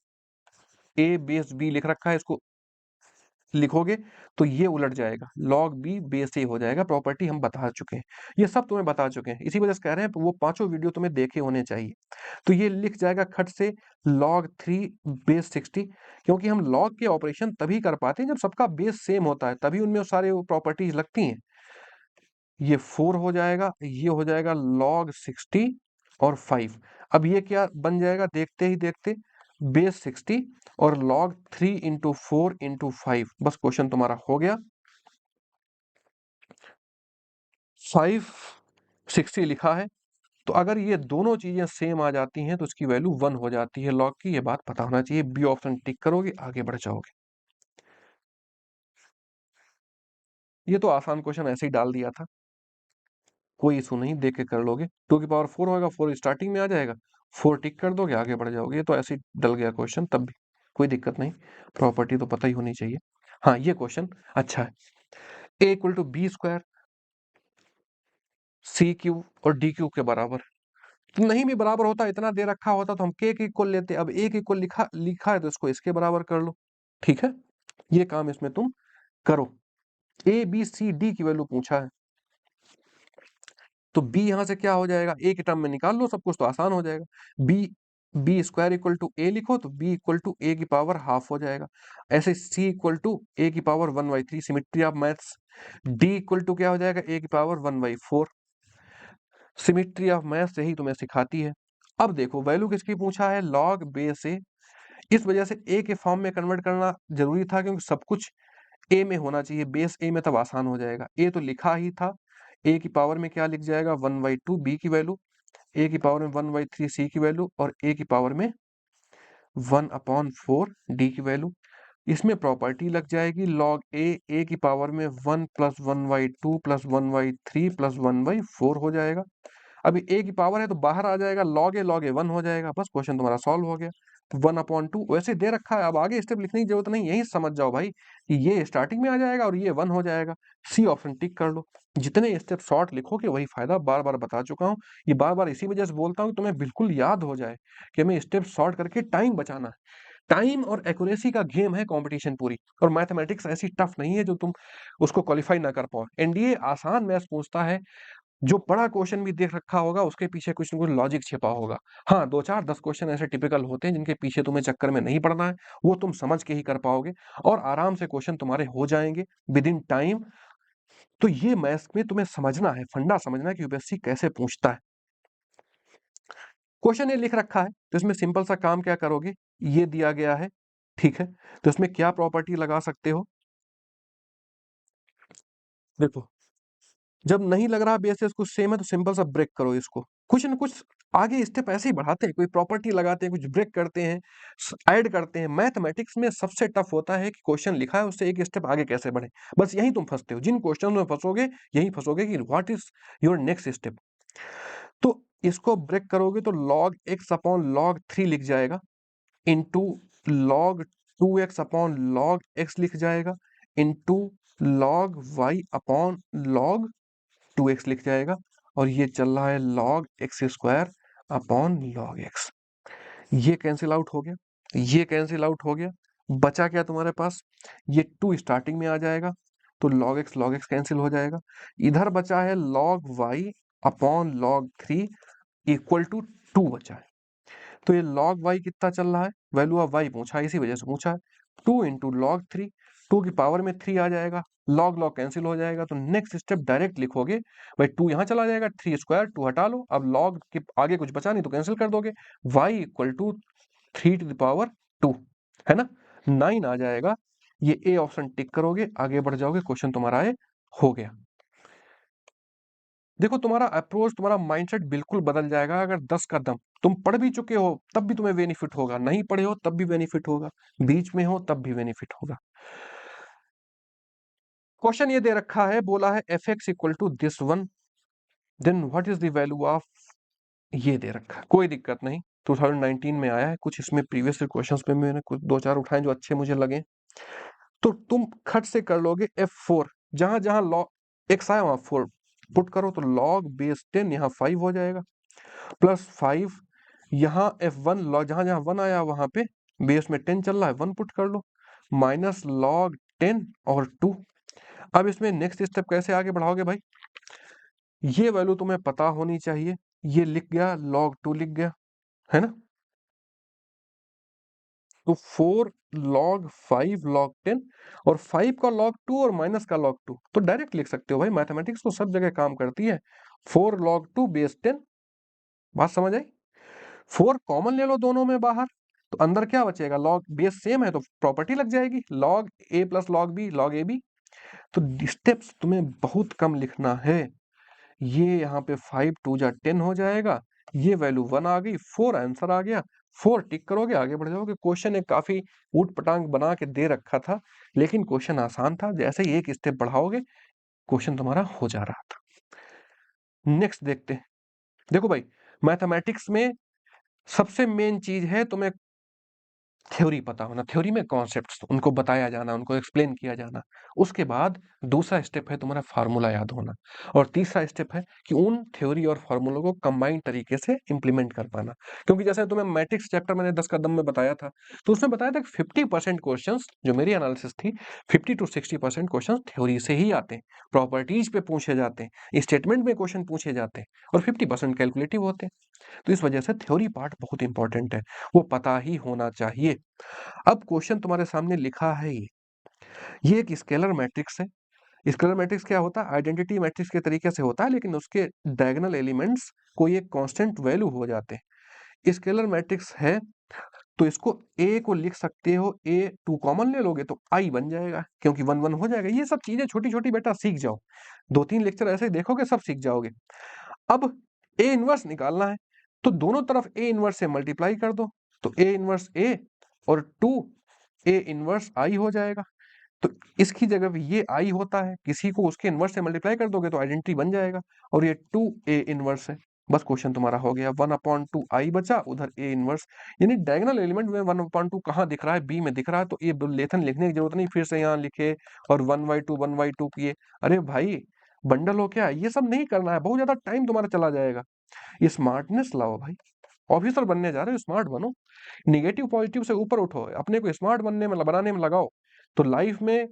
ए बेस बी लिख रखा है, इसको लिखोगे तो ये उलट जाएगा, लॉग बी बेस ए हो जाएगा, प्रॉपर्टी हम बता चुके हैं, ये सब तुम्हें बता चुके हैं, इसी वजह से कह रहे हैं वो पांचों वीडियो तुम्हें देखे होने चाहिए। तो ये लिख जाएगा खट से log 3 बेस 60, क्योंकि हम log के ऑपरेशन तभी कर पाते हैं जब सबका बेस सेम होता है, तभी उनमें सारे प्रॉपर्टीज लगती हैं। ये 4 हो जाएगा, ये हो जाएगा log 60 और 5। अब ये क्या बन जाएगा, देखते ही देखते, बेस 60 और log 3 इंटू 4 इंटू 5, बस क्वेश्चन तुम्हारा हो गया। 560 लिखा है, तो अगर ये दोनों चीजें सेम आ जाती हैं तो इसकी वैल्यू 1 हो जाती है log की, ये बात पता होना चाहिए। बी ऑप्शन टिक करोगे, आगे बढ़ जाओगे। ये तो आसान क्वेश्चन ऐसे ही डाल दिया था, कोई इशू नहीं, देख के कर लोगे, 2 की पावर 4 होगा, 4 स्टार्टिंग में आ जाएगा, 4 टिक कर दोगे, आगे बढ़ जाओगे। ये तो ऐसे ही डल गया क्वेश्चन, तब भी कोई दिक्कत नहीं, प्रॉपर्टी तो पता ही होनी चाहिए। हाँ, ये क्वेश्चन अच्छा है, A equal to B square C Q और डी क्यू के बराबर, तो नहीं भी बराबर होता, इतना दे रखा होता तो हम के इक्वल लेते, अब ए इक्वल लिखा लिखा है तो इसको इसके बराबर कर लो, ठीक है, ये काम इसमें तुम करो। ए बी सी डी की वैल्यू पूछा है, तो b यहां से क्या हो जाएगा, a के टर्म में निकाल लो सब कुछ, तो आसान हो जाएगा। बी स्क्वायर इक्वल टू ए लिखो तो b इक्वल टू ए की पावर हाफ हो जाएगा, ऐसे c इक्वल टू ए की power 1/3, symmetry of maths. d equal to क्या हो जाएगा, a की पावर 1/4, सिमिट्री ऑफ मैथ्स यही तुम्हें सिखाती है। अब देखो वैल्यू किसकी पूछा है, लॉग बेस ए, इस वजह से a के फॉर्म में कन्वर्ट करना जरूरी था, क्योंकि सब कुछ ए में होना चाहिए, बेस ए में, तब आसान हो जाएगा। ए तो लिखा ही था, ए की पावर में क्या लिख जाएगा 1/2 बी की वैल्यू, ए की पावर में 1/3 सी की वैल्यू, और ए की पावर में 1/4 डी की वैल्यू। इसमें प्रॉपर्टी लग जाएगी लॉग ए की पावर में 1 प्लस 1/2 प्लस 1/3 प्लस 1/4 हो जाएगा। अभी ए की पावर है तो बाहर आ जाएगा, लॉग ए 1 हो जाएगा, बस क्वेश्चन तुम्हारा सॉल्व हो गया। तो 1/2 वैसे दे रखा है, अब आगे स्टेप लिखने की जरूरत नहीं, यही समझ जाओ भाई कि ये स्टार्टिंग में आ जाएगा और ये 1 हो जाएगा। सी ऑप्शन टिक कर लो। जितने स्टेप शॉर्ट लिखोगे वही फायदा, बार बार बता चुका हूँ। ये बार बार इसी वजह से बोलता हूँ तुम्हें बिल्कुल याद हो जाए कि हमें स्टेप शॉर्ट करके टाइम बचाना है। टाइम और एक्यूरेसी का गेम है कंपटीशन पूरी, और मैथमेटिक्स ऐसी टफ नहीं है जो तुम उसको क्वालिफाई ना कर पाओ। एनडीए आसान मैथ्स पूछता है, जो बड़ा क्वेश्चन भी देख रखा होगा उसके पीछे कुछ न कुछ लॉजिक छिपा होगा। हाँ, 2 4 10 क्वेश्चन ऐसे टिपिकल होते हैं जिनके पीछे तुम्हें चक्कर में नहीं पड़ना है, वो तुम समझ के ही कर पाओगे और आराम से क्वेश्चन तुम्हारे हो जाएंगे विद इन टाइम। तो ये मैथ्स में तुम्हें समझना है, फंडा समझना है कि यूपीएससी कैसे पूछता है। क्वेश्चन ये लिख रखा है तो इसमें सिंपल सा काम क्या करोगे, ये दिया गया है, ठीक है, तो इसमें क्या प्रॉपर्टी लगा सकते हो। देखो, जब नहीं लग रहा बेसिस कुछ सेम है तो सिंपल सा ब्रेक करो इसको। कुछ न कुछ आगे स्टेप ऐसे ही बढ़ाते हैं, कोई प्रॉपर्टी लगाते हैं, कुछ ब्रेक करते हैं, ऐड करते हैं। मैथमेटिक्स में सबसे टफ होता है कि क्वेश्चन लिखा है उससे एक स्टेप आगे कैसे बढ़े, बस यही तुम फंसते हो। जिन क्वेश्चन में फंसोगे यही फंसोगे कि what is your next step. तो इसको ब्रेक करोगे तो log x अपॉन log 3 लिख जाएगा, into log 2x upon log x लिख जाएगा, into log y upon log 2x लिख जाएगा, और ये चल रहा है log x square upon log x। ये कैंसिल आउट हो गया, ये कैंसिल आउट हो गया, बचा क्या तुम्हारे पास, ये 2 स्टार्टिंग में आ जाएगा तो log x कैंसिल हो जाएगा। इधर बचा है log y upon log 3 equal to 2 बचा है। तो ये log y कितना चल रहा है, वैल्यू ऑफ y पूछा है इसी वजह से पूछा है, 2 इंटू log 3, 2 की पावर में 3 आ जाएगा, log log कैंसिल हो जाएगा, तो नेक्स्ट स्टेप डायरेक्ट लिखोगे भाई, 2 यहाँ चला जाएगा, 3 स्क्वायर 2 हटा लो, अब log के आगे कुछ बचा नहीं तो कैंसिल कर दोगे, y equal to 3 to the power 2, है ना, 9 आ जाएगा। ये ए ऑप्शन टिक करोगे, आगे बढ़ जाओगे, क्वेश्चन तुम्हारा ये हो गया। देखो, तुम्हारा अप्रोच, तुम्हारा माइंडसेट बिल्कुल बदल जाएगा अगर 10 का दम तुम पढ़ भी चुके हो तब भी तुम्हें बेनिफिट होगा, नहीं पढ़े हो तब भी बेनिफिट होगा, बीच में हो तब भी बेनिफिट होगा। क्वेश्चन ये दे रखा है, बोला है f x equal to this one, then what is the value of, ये दे रखा है, कोई दिक्कत नहीं, 2019 में आया है, कुछ इसमें प्रीवियस क्वेश्चंस में मैंने कुछ 2 4 उठाए जो अच्छे मुझे लगे, तो तुम खट से कर लोगे F4, जहां जहां log x आया वहां 4 पुट करो तो log बेस 10 यहाँ 5 हो जाएगा, प्लस 5 यहाँ F1 लॉग जहां जहां 1 आया वहां पे बेस में 10 चल रहा है 1 पुट कर लो, माइनस log 10 और 2। अब इसमें नेक्स्ट स्टेप कैसे आगे बढ़ाओगे भाई, ये वैल्यू तुम्हें पता होनी चाहिए, ये लिख गया log 2 लिख गया, है ना, तो 4 log 5 log 10 और 5 का log 2 और माइनस का log 2, तो डायरेक्ट लिख सकते हो भाई, मैथमेटिक्स तो सब जगह काम करती है। 4 log 2 बेस 10, बात समझ आई। 4 कॉमन ले लो दोनों में बाहर, तो अंदर क्या बचेगा, लॉग बेस सेम है तो प्रॉपर्टी लग जाएगी, log a plus log b log ab। तो स्टेप्स तुम्हें बहुत कम लिखना है, ये यहाँ पे 5 2 जा 10 हो जाएगा, ये वैल्यू 1 आ गई, 4 आंसर आ गया, 4 टिक करोगे आगे बढ़ जाओगे। क्वेश्चन एक काफी ऊट पटांग बना के दे रखा था, लेकिन क्वेश्चन आसान था, जैसे ही एक स्टेप बढ़ाओगे क्वेश्चन तुम्हारा हो जा रहा था। नेक्स्ट देखते हैं। देखो भाई, मैथमेटिक्स में सबसे मेन चीज है तुम्हें थ्योरी पता होना, थ्योरी में कॉन्सेप्ट्स उनको बताया जाना, उनको एक्सप्लेन किया जाना। उसके बाद दूसरा स्टेप है तुम्हारा फार्मूला याद होना, और तीसरा स्टेप है कि उन थ्योरी और फार्मूलों को कंबाइंड तरीके से इंप्लीमेंट कर पाना। क्योंकि जैसे तुम्हें मैट्रिक्स चैप्टर मैंने 10 कदम में बताया था, तो उसमें बताया था कि 50% क्वेश्चंस, जो मेरी एनालिसिस थी, 50 to 60% क्वेश्चन थ्योरी से ही आते हैं, प्रॉपर्टीज पे पूछे जाते हैं, स्टेटमेंट में क्वेश्चन पूछे जाते हैं, और 50% कैलकुलेटिव होते हैं। तो इस वजह से थ्योरी पार्ट बहुत इंपॉर्टेंट है, वो पता ही होना चाहिए। अब क्वेश्चन तुम्हारे सामने लिखा है, ये एक स्केलर मैट्रिक्स है। स्केलर मैट्रिक्स क्या होता है, आइडेंटिटी मैट्रिक्स के तरीके से होता है, लेकिन उसके डायगोनल एलिमेंट्स कोई एक कांस्टेंट वैल्यू हो जाते हैं। स्केलर मैट्रिक्स है तो इसको ए को लिख सकते हो, ए 2 कॉमन ले लोगे तो आई बन जाएगा, क्योंकि 1 1 हो जाएगा। ये सब चीजें छोटी छोटी बेटा सीख जाओ, 2 3 लेक्चर ऐसे देखोगे सब सीख जाओगे। अब ए इनवर्स निकालना है, तो दोनों तरफ ए इनवर्स से मल्टीप्लाई कर दो, तो ए इनवर्स ए और 2 ए इनवर्स आई हो जाएगा। तो इसकी जगह पे ये आई होता है, किसी को उसके इनवर्स से मल्टीप्लाई कर दोगे तो आइडेंटिटी बन जाएगा, और ये 2 ए इनवर्स है। बस क्वेश्चन तुम्हारा हो गया। 1/2 बचा, उधर ए इनवर्स, यानी डायगोनल एलिमेंट में 1/2 कहाँ दिख रहा है, बी में दिख रहा है, तो ये लेथन लिखने की जरूरत नहीं, फिर से यहाँ लिखे और 1/2 किए। अरे भाई बंडल हो क्या, ये सब नहीं करना है, बहुत ज्यादा टाइम तुम्हारा चला जाएगा। स्मार्टनेस लाओ भाई, ऑफिसर बनने जा रहे हो, स्मार्ट बनो, निगेटिव पॉजिटिव से ऊपर उठो, अपने को स्मार्ट बनने में बनाने में लगाओ, तो लाइफ में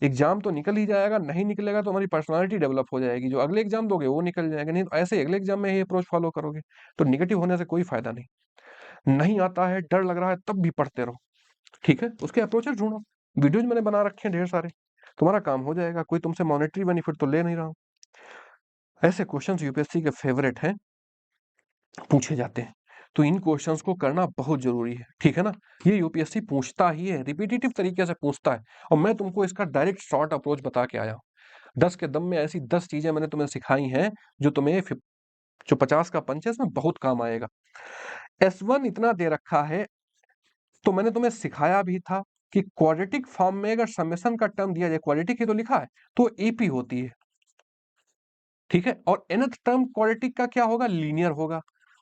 एग्जाम तो निकल ही जाएगा, नहीं निकलेगा तो हमारी पर्सनालिटी डेवलप हो जाएगी, जो अगले एग्जाम दोगे वो निकल जाएगा, नहीं तो ऐसे ही अगले एग्जाम में ये अप्रोच फॉलो करोगे, तो निगेटिव होने से कोई फायदा नहीं। नहीं आता है, डर लग रहा है, तब भी पढ़ते रहो, ठीक है, उसके अप्रोचेस ढूंढो, वीडियोज मैंने बना रखे हैं ढेर सारे, तुम्हारा काम हो जाएगा, कोई तुमसे मॉनेटरी बेनिफिट तो ले नहीं रहा हूं। ऐसे क्वेश्चंस यूपीएससी के फेवरेट हैं, पूछे जाते हैं, तो इन क्वेश्चंस को करना बहुत जरूरी है, ठीक है ना। ये यूपीएससी पूछता ही है, रिपीटेटिव तरीके से पूछता है, और मैं तुमको इसका डायरेक्ट शॉर्ट अप्रोच बता के आया हूँ। 10 के दम में ऐसी 10 चीजें मैंने तुम्हें सिखाई हैं जो तुम्हें जो 50 का पंच है इसमें बहुत काम आएगा। S1 इतना दे रखा है, तो मैंने तुम्हें सिखाया भी था कि क्वाड्रेटिक फॉर्म में अगर समेशन का टर्म दिया जाए, क्वाड्रेटिक ही तो लिखा है, तो एपी होती है, ठीक है, और nth टर्म क्वाड्रेटिक का क्या होगा, लीनियर होगा,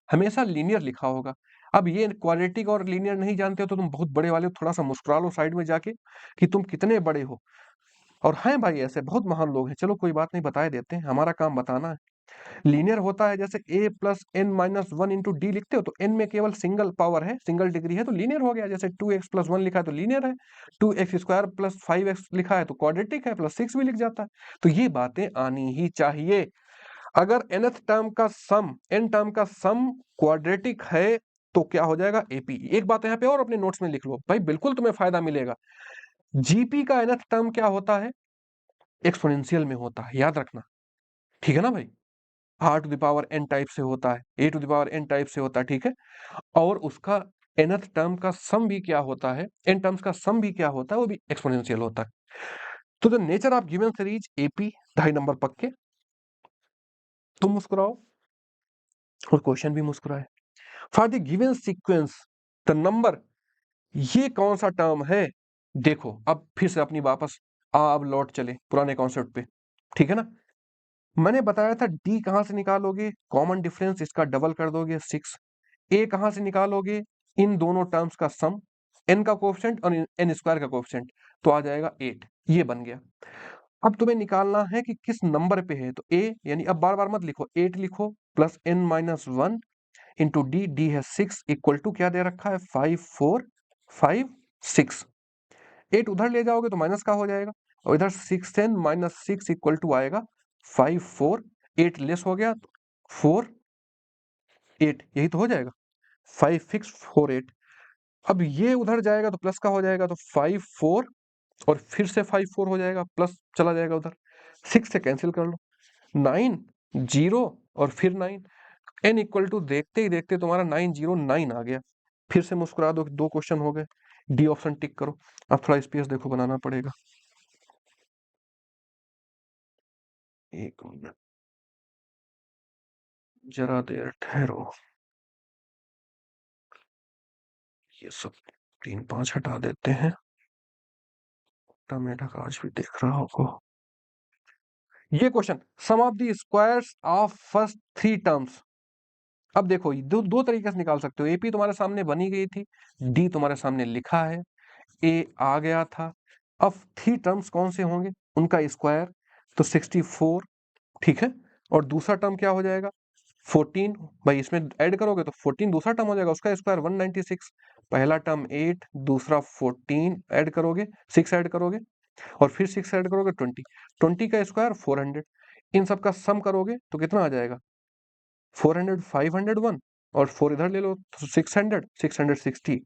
हमेशा लीनियर लिखा होगा। अब ये क्वाड्रेटिक और लीनियर नहीं जानते हो तो तुम बहुत बड़े वाले हो, थोड़ा सा मुस्कुरा लो साइड में जाके कि तुम कितने बड़े हो, और हैं भाई ऐसे बहुत महान लोग हैं, चलो कोई बात नहीं, बताए देते हैं, हमारा काम बताना है। लीनियर होता है जैसे a plus n minus one into d लिखते हो, तो n में केवल सिंगल पावर है, सिंगल डिग्री है, तो लीनियर हो गया। जैसे 2x प्लस वन लिखा है तो लीनियर है, 2x स्क्वायर प्लस 5x लिखा है तो क्वाड्रेटिक है, प्लस 6 भी लिख जाता है, तो ये बातें आनी ही चाहिए। अगर nth टर्म का सम, n टर्म का सम क्वाड्रेटिक है तो क्या हो जाएगा, एपी। एक बात यहाँ पे और अपने नोट्स में लिख लो भाई, बिल्कुल तुम्हें फायदा मिलेगा। जीपी का nth टर्म क्या होता है, एक्सपोनेंशियल में होता है, याद रखना, ठीक है ना भाई। r to the power n type से होता है, a to the power n type से होता है, ठीक है। और उसका nth टर्म का सम भी क्या होता है, n टर्म्स का सम भी क्या होता है, वो भी एक्सपोनेंशियल होता है। तो the nature of given series AP, 2.5 number पक्के, तुम मुस्कुराओ और क्वेश्चन भी मुस्कुराए। For the given sequence the number, ये कौन सा टर्म है, देखो अब फिर से अपनी वापस अब लौट चले पुराने कॉन्सेप्ट पे, ठीक है ना। मैंने बताया था डी कहां से निकालोगे, कॉमन डिफरेंस, इसका डबल कर दोगे 6। ए कहां से निकालोगे, इन दोनों टर्म्स का सम, एन का कोएफिशिएंट और एन स्क्वायर का कोएफिशिएंट, तो आ जाएगा 8, ये बन गया। अब तुम्हें निकालना है कि किस नंबर पे है, तो ए यानी अब बार बार मत लिखो, 8 लिखो plus n minus one into d, d है 6 इक्वल टू क्या दे रखा है, 5 4 5 6। 8 उधर ले जाओगे तो माइनस का हो जाएगा, और इधर 6n माइनस 6 इक्वल टू आएगा 5 4, 8 लेस हो गया 4 8, यही तो हो जाएगा 5 6 4 8। अब ये उधर जाएगा तो प्लस का हो जाएगा, तो 5 4 और फिर से 5 4 हो जाएगा, प्लस चला जाएगा उधर, 6 से कैंसिल कर लो, 9 0 और फिर 9, n इक्वल टू देखते ही देखते तुम्हारा 909 आ गया। फिर से मुस्कुरा दो, 2 क्वेश्चन हो गए, डी ऑप्शन टिक करो। अब थोड़ा स्पेस देखो बनाना पड़ेगा, एक मिनट जरा देर ठहरो, ये सब 3 5 हटा देते हैं, मेढक आज भी देख रहा होगा। ये question, sum of the squares of first 3 terms. अब देखो दो तरीके से निकाल सकते हो, एपी तुम्हारे सामने बनी गई थी, डी तुम्हारे सामने लिखा है, ए आ गया था। अब 3 टर्म्स कौन से होंगे, उनका स्क्वायर, तो 64, ठीक है, और दूसरा टर्म क्या हो जाएगा 14, भाई इसमें ऐड करोगे तो 14 दूसरा टर्म हो जाएगा, उसका स्क्वायर 196, पहला टर्म 8, दूसरा 14 ऐड करोगे, 6 ऐड करोगे, और फिर 6 ऐड करोगे 20, 20 का स्क्वायर 400, इन सब का सम करोगे तो कितना आ जाएगा 400 501, और 4 इधर ले लो तो 600 660।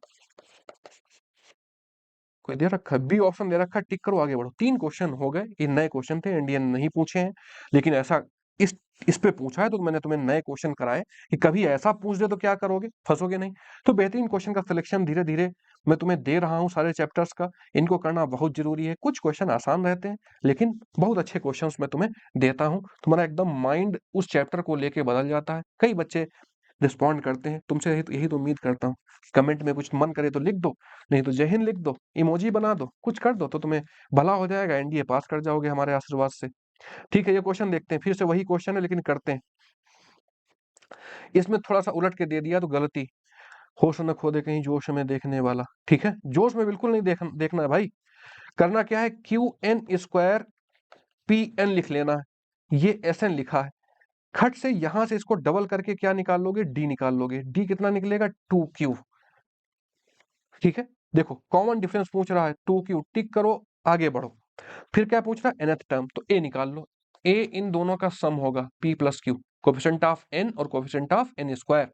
कोई दे रखा है, बी ऑप्शन दे रखा है, टिक करो आगे बढ़ो। 3 क्वेश्चन हो गए, ये नए क्वेश्चन थे, इंडियन नहीं पूछे हैं, लेकिन ऐसा इस पे पूछा है तो मैंने तुम्हें नए क्वेश्चन कराए कि कभी ऐसा पूछ दे तो क्या करोगे, फंसोगे नहीं। तो बेहतरीन क्वेश्चन का सिलेक्शन धीरे धीरे मैं तुम्हें दे रहा हूँ सारे चैप्टर्स का, इनको करना बहुत जरूरी है। कुछ क्वेश्चन आसान रहते हैं लेकिन बहुत अच्छे क्वेश्चन मैं तुम्हें देता हूँ, तुम्हारा एकदम माइंड उस चैप्टर को लेके बदल जाता है। कई बच्चे रिस्पॉन्ड करते हैं, तुमसे यही तो उम्मीद करता हूँ। कमेंट में कुछ मन करे तो लिख दो, नहीं तो जय हिंद लिख दो, इमोजी बना दो, कुछ कर दो तो तुम्हें भला हो जाएगा, एनडीए पास कर जाओगे हमारे आशीर्वाद से। ठीक है, ये क्वेश्चन देखते हैं, फिर से वही क्वेश्चन है लेकिन करते हैं। इसमें थोड़ा सा उलट के दे दिया तो गलती। होश न खो दे कहीं जोश में देखने वाला, ठीक है, जोश में बिल्कुल नहीं देखना है भाई। करना क्या है, q n square p n लिख लेना है, ये एस एन लिखा है। खट से यहां से इसको डबल करके क्या निकाल लोगे, डी निकाल लोगे। डी कितना निकलेगा, 2q। ठीक है, देखो कॉमन डिफरेंस पूछ रहा है, 2q टिक करो, आगे बढ़ो। फिर क्या पूछ रहा है, nth टर्म, तो a निकाल लो। a इन दोनों का सम होगा, p plus q, coefficient of n और coefficient of n square.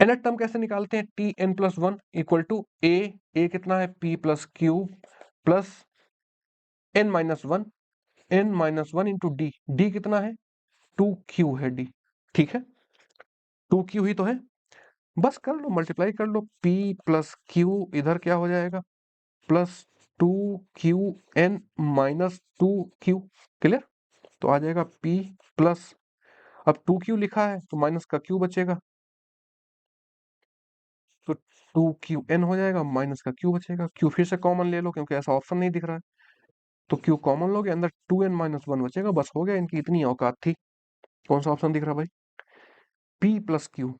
nth term कैसे निकालते हैं, t n plus one equal to a कितना है, p plus q plus n minus one, n minus one into d, d कितना है, 2q है D. ठीक है, 2q ही तो है, बस कर लो, मल्टीप्लाई कर लो, p प्लस क्यू इधर क्या हो जाएगा, plus 2q n minus 2q। Clear, तो आ जाएगा p प्लस, अब 2q लिखा है तो माइनस का q बचेगा, तो 2qn हो जाएगा, माइनस का q बचेगा। q फिर से कॉमन ले लो क्योंकि ऐसा ऑप्शन नहीं दिख रहा है, तो q कॉमन लोगे, अंदर 2n माइनस वन बचेगा, बस हो गया, इनकी इतनी औकात थी। कौन सा ऑप्शन दिख रहा है भाई, p प्लस q।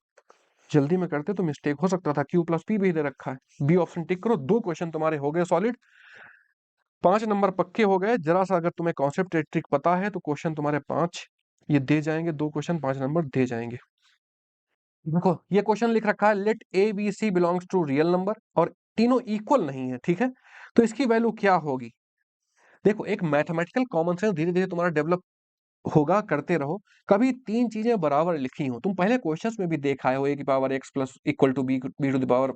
जल्दी में करते तो मिस्टेक हो सकता था, q प्लस p भी दे रखा है, बी ऑप्शन टिक करो। दो क्वेश्चन तुम्हारे हो गए सॉलिड, 5 नंबर पक्के हो गए। जरा सा अगर तुम्हें कॉन्सेप्ट ट्रिक पता है तो क्वेश्चन तुम्हारे 5 ये दे जाएंगे, दो क्वेश्चन 5 नंबर दे जाएंगे। देखो ये क्वेश्चन लिख रखा है, let a B c belongs to real number, और तीनों इक्वल नहीं है, ठीक है, तो इसकी वैल्यू क्या होगी। देखो एक मैथमेटिकल कॉमन सेंस धीरे धीरे तुम्हारा डेवलप होगा, करते रहो। कभी तीन चीजें बराबर लिखी हो, तुम पहले क्वेश्चंस में भी देखा है, ए की power x plus equal to b, b to the power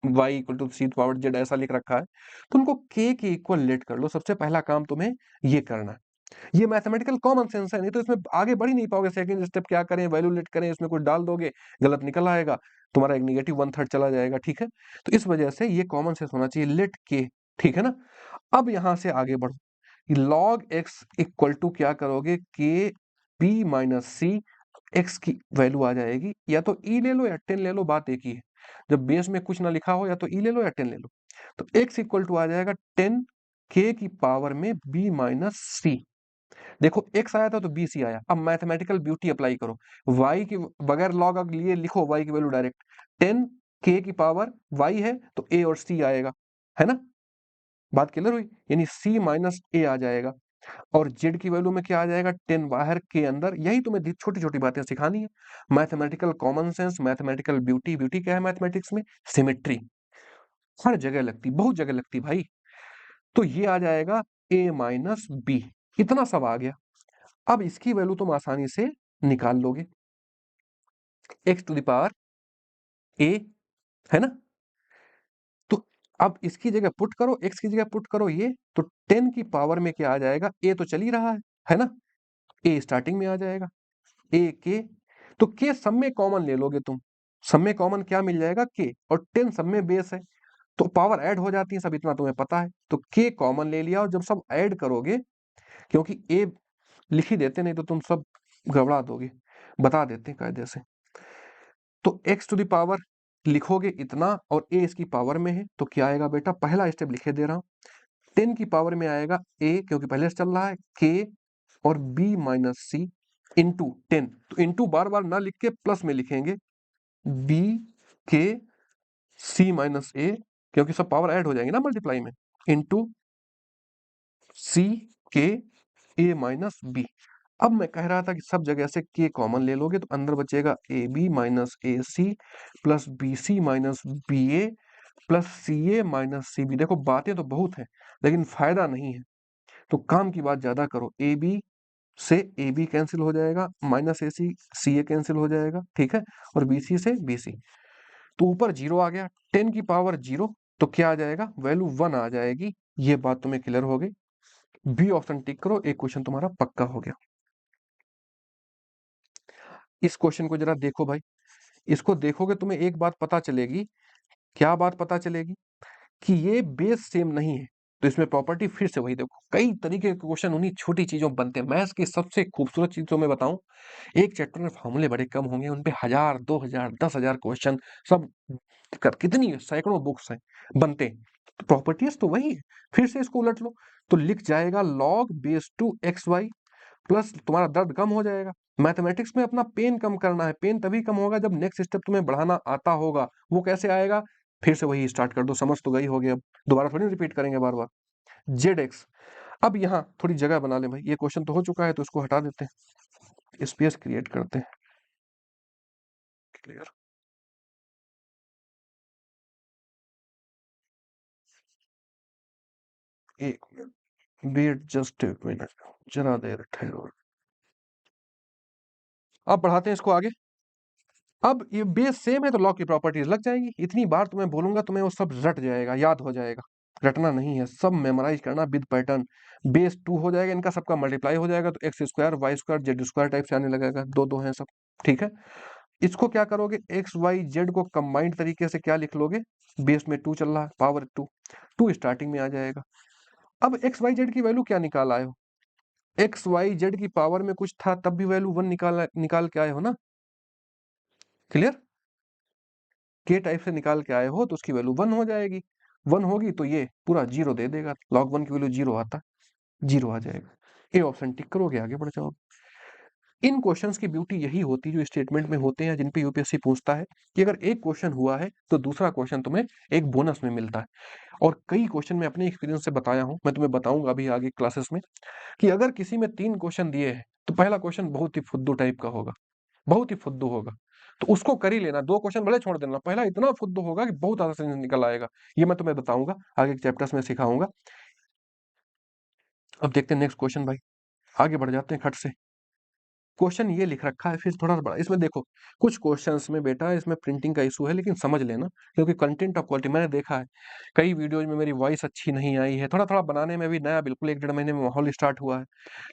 y equal to c to power z, ऐसा लिख रखा है, तो उनको के इक्वल लेट कर लो। सबसे पहला काम तुम्हें ये करना है, ये मैथमेटिकल कॉमन सेंस है, नहीं तो इसमें आगे बढ़ ही नहीं पाओगे। सेकंड स्टेप क्या करें, वैल्यूलेट करें, इसमें कुछ डाल दोगे, गलत निकल आएगा, तुम्हारा एक नेगेटिव वन थर्ड चला जाएगा। ठीक है, तो इस वजह से ये कॉमन सेंस होना चाहिए, लेट के। ठीक है ना, अब यहां से आगे बढ़ो, लॉग एक्स इक्वल टू क्या करोगे, के बी माइनस सी, एक्स की वैल्यू आ जाएगी, या तो ई ले लो या 10 ले लो, बात एक ही है। जब बेस में कुछ ना लिखा हो, या तो ई ले लो या 10 ले लो, तो एक्स इक्वल टू आ जाएगा 10 के की पावर में बी माइनस सी। देखो x आया था तो b c आया। अब मैथमेटिकल ब्यूटी अप्लाई करो, y की बगैर लॉग अगर लिए लिखो y की वैल्यू डायरेक्ट, 10 k की पावर y है तो a और c आएगा, है ना, बात क्लियर हुई, यानी c माइनस a आ जाएगा। और z की वैल्यू में क्या आ जाएगा, 10 बाहर के अंदर। यही तुम्हें छोटी छोटी बातें सिखानी है, mathematical common sense, mathematical beauty. Beauty क्या है मैथमेटिक्स में, सिमेट्री, हर जगह लगती, बहुत जगह लगती भाई। तो ये आ जाएगा a माइनस बी, इतना सब आ गया। अब इसकी वैल्यू तुम आसानी से निकाल लोगे, x to the power a, है ना, तो अब इसकी जगह पुट करो, x की जगह पुट करो ये, तो 10 की पावर में क्या आ जाएगा, a तो चल ही रहा है ना, a स्टार्टिंग में आ जाएगा, a के, तो k सब में कॉमन ले लोगे तुम, सब में कॉमन क्या मिल जाएगा, k, और 10 सब में बेस है, तो पावर ऐड हो जाती है, सब इतना तुम्हें पता है, तो k कॉमन ले लिया, और जब सब ऐड करोगे, क्योंकि a लिख ही देते, नहीं तो तुम सब गड़बड़ा दोगे, बता देते कायदे से, तो x टू द पावर लिखोगे इतना, और a इसकी पावर में है, तो क्या आएगा बेटा, पहला स्टेप लिखे दे रहा हूं, 10 की पावर में आएगा a, क्योंकि पहले से चल रहा है, k और b माइनस सी इंटू 10, तो इंटू बार बार ना लिख के प्लस में लिखेंगे, b k c minus a, क्योंकि सब पावर ऐड हो जाएंगे ना मल्टीप्लाई में, into c k a minus b। अब मैं कह रहा था कि सब जगह से k कॉमन ले लोगे, तो अंदर बचेगा a b minus a c plus b c minus b a plus c a minus c b. देखो बातें तो बहुत हैं, लेकिन फायदा नहीं है, तो काम की बात ज्यादा करो। ए बी से ए बी कैंसिल हो जाएगा, minus a C C A cancel हो जाएगा, ठीक है, और बी सी से बी सी, तो ऊपर जीरो आ गया, 10 की पावर जीरो, तो क्या आ जाएगा, वैल्यू 1 आ जाएगी। ये बात तुम्हें क्लियर हो गई, बी ऑप्शन टिक करो, एक क्वेश्चन तुम्हारा पक्का हो गया। इस क्वेश्चन को जरा देखो भाई, इसको देखोगे तुम्हें एक बात पता चलेगी, क्या बात पता चलेगी, कि ये बेस सेम नहीं है, तो इसमें प्रॉपर्टी फिर से वही। देखो कई तरीके के क्वेश्चन उन्हीं छोटी चीजों में बनते हैं। मैथ्स की सबसे खूबसूरत चीज तो मैं बताऊं, एक चैप्टर में फॉर्मूले बड़े कम होंगे, उनपे 1000 2000 10,000 क्वेश्चन, सब कितनी सैकड़ों बुक्स हैं बनते हैं, तो प्रॉपर्टीज तो वही है। फिर से इसको उलट लो, तो लिख जाएगा log base two x y, plus तुम्हारा दर्द कम हो जाएगा, मैथमेटिक्स में अपना पेन कम करना है। पेन तभी कम होगा जब नेक्स्ट स्टेप तुम्हें बढ़ाना आता होगा। वो कैसे आएगा? फिर से वही स्टार्ट कर दो, समझ तो गई होगी, अब दोबारा थोड़ी रिपीट करेंगे बार बार। जेड एक्स, अब यहाँ थोड़ी जगह बना लें भाई, ये क्वेश्चन तो हो चुका है तो इसको हटा देते हैं, स्पेस क्रिएट करते हैं। क्लियर, एक मिनट वेट, जस्ट एक मिनट, जरा देर ठहरो। अब बढ़ाते हैं इसको आगे। अब ये बेस सेम है तो लॉ की प्रॉपर्टीज लग जाएगी। इतनी बार तुम्हें बोलूंगा तुम्हें वो सब रट जाएगा, याद हो जाएगा। रटना नहीं है, सब मेमोराइज करना विद पैटर्न। बेस 2 हो जाएगा, इनका सबका मल्टीप्लाई हो जाएगा तो x square y square z square type से आने लगेगा, दो दो हैं सब। ठीक है, इसको क्या करोगे, एक्स वाई जेड को कंबाइंड तरीके से क्या लिख लोगे, बेस में 2 चल रहा है, पावर 2, 2 स्टार्टिंग में आ जाएगा। अब एक्स वाई जेड की वैल्यू क्या निकाल आए हो, एक्स वाई जेड की पावर में कुछ था तब भी वैल्यू 1 निकाल के आए हो ना। क्लियर, के टाइप से निकाल के आए हो तो उसकी वैल्यू 1 हो जाएगी। 1 होगी तो ये पूरा 0 दे देगा, log 1 की वैल्यू 0 आता, 0 आ जाएगा। ए ऑप्शन टिक करोगे, आगे बढ़ जाओगे। इन क्वेश्चंस की ब्यूटी यही होती है जो स्टेटमेंट में होते हैं, जिन पे यूपीएससी पूछता है कि अगर एक क्वेश्चन हुआ है तो दूसरा क्वेश्चन तुम्हें एक बोनस में मिलता है। और कई क्वेश्चन मैं अपने एक्सपीरियंस से बताया हूं, मैं तुम्हें बताऊंगा अभी आगे क्लासेस में, कि अगर किसी में 3 क्वेश्चन दिए हैं तो पहला क्वेश्चन बहुत ही फुद्दू टाइप का होगा, बहुत ही फुद्दू होगा, तो उसको कर ही लेना। 2 क्वेश्चन भले छोड़ देना, पहला इतना फुद्दू होगा कि बहुत आसानी से निकल आएगा। ये मैं तुम्हें बताऊंगा आगे के चैप्टर्स में सिखाऊंगा। अब देखते हैं नेक्स्ट क्वेश्चन भाई, आगे बढ़ जाते हैं खट से। क्वेश्चन ये लिख रखा है, फिर थोड़ा सा बड़ा इसमें देखो, कुछ क्वेश्चंस में बेटा इसमें प्रिंटिंग का इशू है, लेकिन समझ लेना क्योंकि कंटेंट ऑफ क्वालिटी मैंने देखा है, कई वीडियोज में मेरी वॉइस अच्छी नहीं आई है, थोड़ा थोड़ा बनाने में भी नया, बिल्कुल 1 डेढ़ महीने में माहौल स्टार्ट हुआ है,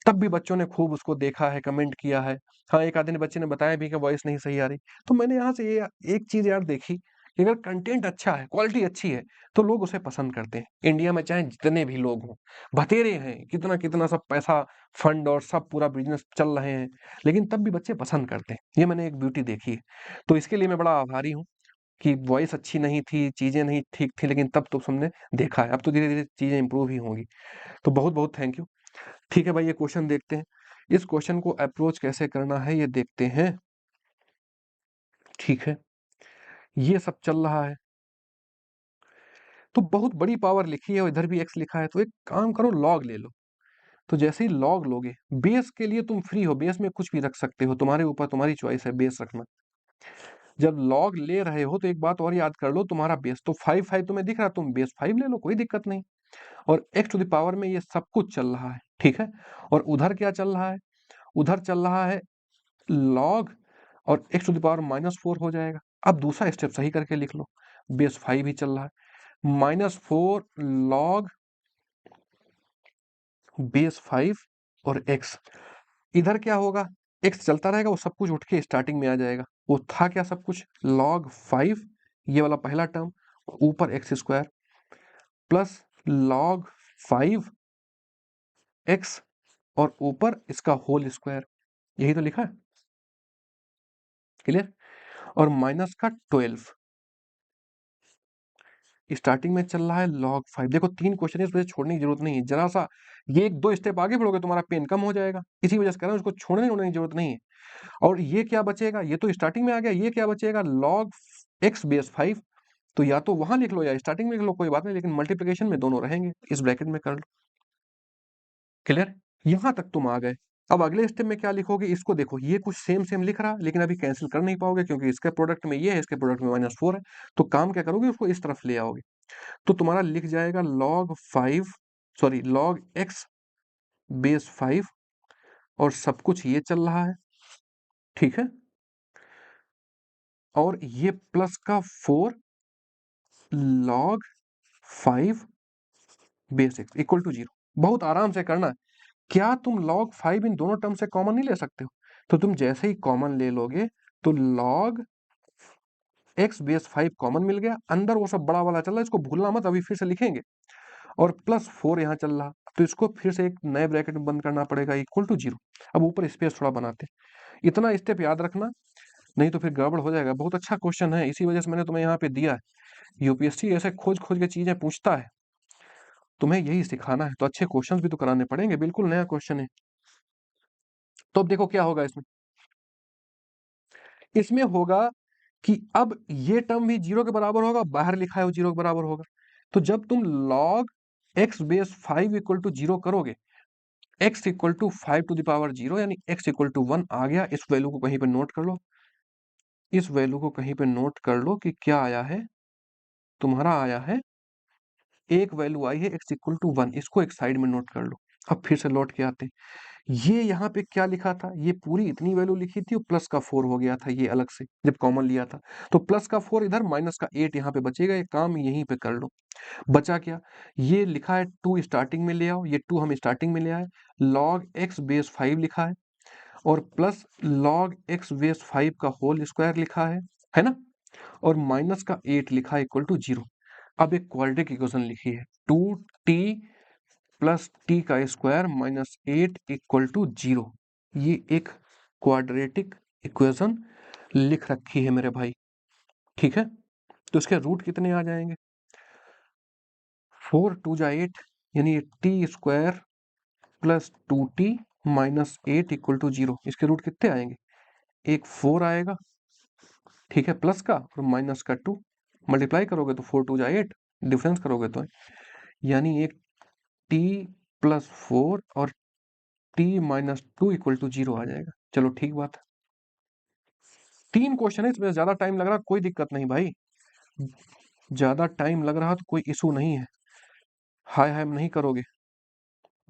तब भी बच्चों ने खूब उसको देखा है, कमेंट किया है। हाँ, एक आधे ने बच्चे ने बताया भी कि वॉइस नहीं सही आ रही। तो मैंने यहाँ से ये एक चीज यार देखी कि अगर कंटेंट अच्छा है, क्वालिटी अच्छी है, तो लोग उसे पसंद करते हैं। इंडिया में चाहे जितने भी लोग हों, बतेरे हैं, कितना कितना सब पैसा, फंड और सब पूरा बिजनेस चल रहे हैं, लेकिन तब भी बच्चे पसंद करते हैं। ये मैंने एक ब्यूटी देखी है, तो इसके लिए मैं बड़ा आभारी हूँ कि वॉइस अच्छी नहीं थी, चीजें नहीं ठीक थी, लेकिन तब तो हमने देखा है, अब तो धीरे धीरे चीजें इंप्रूव ही होंगी। तो बहुत बहुत थैंक यू। ठीक है भाई, ये क्वेश्चन देखते हैं, इस क्वेश्चन को अप्रोच कैसे करना है ये देखते हैं। ठीक है, ये सब चल रहा है, तो बहुत बड़ी पावर लिखी है और इधर भी एक्स लिखा है, तो एक काम करो, लॉग ले लो। तो जैसे ही लॉग लोगे, बेस के लिए तुम फ्री हो, बेस में कुछ भी रख सकते हो, तुम्हारे ऊपर, तुम्हारी चॉइस है बेस रखना। जब लॉग ले रहे हो तो एक बात और याद कर लो, तुम्हारा बेस तो 5 तुम्हें दिख रहा है, तुम बेस 5 ले लो, कोई दिक्कत नहीं। और एक्स टू द पावर में ये सब कुछ चल रहा है, ठीक है। और उधर क्या चल रहा है, उधर चल रहा है लॉग, और एक्स टू द पावर -4 हो जाएगा। अब दूसरा स्टेप सही करके लिख लो, बेस 5 ही चल रहा है, -4 लॉग बेस 5 और एक्स। इधर क्या होगा, एक्स चलता रहेगा, वो सब कुछ उठ के स्टार्टिंग में आ जाएगा। वो था क्या सब कुछ, log 5, ये वाला पहला टर्म, ऊपर x square plus log 5 x, और ऊपर इसका होल स्क्वायर, यही तो लिखा है। क्लियर, और माइनस का 12, स्टार्टिंग में चल रहा है log 5। देखो 3 क्वेश्चन है, इस वजह से छोड़ने की जरूरत नहीं है, जरा सा ये 1-2 स्टेप आगे बढ़ोगे तुम्हारा पेन कम हो जाएगा, इसी वजह से कह रहा हूं इसको छोड़ने की जरूरत नहीं है। और ये क्या बचेगा, ये तो स्टार्टिंग में आ गया, ये क्या बचेगा, log x बेस 5, तो या तो वहां लिख लो या स्टार्टिंग में लिख लो, कोई बात नहीं, लेकिन मल्टीप्लिकेशन में दोनों रहेंगे, इस ब्रैकेट में कर लो। क्लियर, यहां तक तुम आ गए। अब अगले स्टेप में क्या लिखोगे, इसको देखो, ये कुछ सेम सेम लिख रहा, लेकिन अभी कैंसिल कर नहीं पाओगे क्योंकि इसके प्रोडक्ट में ये है, इसके प्रोडक्ट में -4 है। तो काम क्या करोगे, उसको इस तरफ ले आओगे, तो तुम्हारा लिख जाएगा log x बेस 5, और सब कुछ ये चल रहा है, ठीक है, और ये प्लस का 4 log 5 base x equal to 0। बहुत आराम से करना है। क्या तुम log 5 इन दोनों टर्म से कॉमन नहीं ले सकते हो, तो तुम जैसे ही कॉमन ले लोगे तो log x बेस 5 कॉमन मिल गया, अंदर वो सब बड़ा वाला चल रहा है, इसको भूलना मत, अभी फिर से लिखेंगे, और प्लस 4 यहाँ चल रहा, तो इसको फिर से एक नए ब्रैकेट में बंद करना पड़ेगा, इक्वल टू 0। अब ऊपर स्पेस थोड़ा बनाते, इतना स्टेप याद रखना, नहीं तो फिर गड़बड़ हो जाएगा। बहुत अच्छा क्वेश्चन है, इसी वजह से मैंने तुम्हें यहाँ पे दिया है। यूपीएससी ऐसे खोज खोज के चीजें पूछता है, तुम्हें यही सिखाना है, तो अच्छे क्वेश्चंस भी तो कराने पड़ेंगे, बिल्कुल नया क्वेश्चन है। तो अब देखो क्या होगा इसमें, इसमें होगा कि अब ये टर्म भी 0 के बराबर होगा, बाहर लिखा है वो 0 के बराबर होगा। तो जब तुम log x base 5 equal to 0 करोगे, x equal to 5 to the power 0 यानी x इक्वल टू 1 आ गया। इस वैल्यू को कहीं पे नोट कर लो, इस वैल्यू को कहीं पे नोट कर लो कि क्या आया है, तुम्हारा आया है, एक वैल्यू आई है x इक्वल टू 1, इसको एक साइड में नोट कर लो। अब फिर से लौट के आते हैं, ये यहाँ पे क्या लिखा था, ये पूरी इतनी वैल्यू लिखी थी, प्लस का 4 हो गया था ये अलग से जब कॉमन लिया था, तो प्लस का 4 इधर, माइनस का 8 यहाँ पे बचेगा, ये काम यहीं पे कर लो। बचा क्या, ये लिखा है 2 स्टार्टिंग में ले आओ, ये 2 हम स्टार्टिंग में ले आए, log x बेस 5 लिखा है और प्लस log x बेस 5 का होल स्क्वायर लिखा है ना, और माइनस का 8 लिखा है इक्वल टू 0। अब एक क्वाड्रेटिक इक्वेशन लिखी है 2t प्लस टी का स्क्वायर माइनस 8 इक्वल टू 0। ये एक क्वाड्रेटिक इक्वेशन लिख रखी है मेरे भाई, ठीक है। तो इसके रूट कितने आ जाएंगे, 4 2 जा 8 यानी t square plus 2t minus 8 equal to 0। इसके रूट कितने आएंगे, एक 4 आएगा, ठीक है, प्लस का और माइनस का 2, मल्टीप्लाई करोगे तो 4 2 जा 8, डिफरेंस करोगे तो, यानी एक t प्लस 4 और t माइनस 2 इक्वल टू 0 आ जाएगा। चलो ठीक बात है, 3 क्वेश्चन है, इसमें ज्यादा टाइम लग रहा, कोई दिक्कत नहीं भाई, ज्यादा टाइम लग रहा तो कोई इशू नहीं है, हाय हाय नहीं करोगे,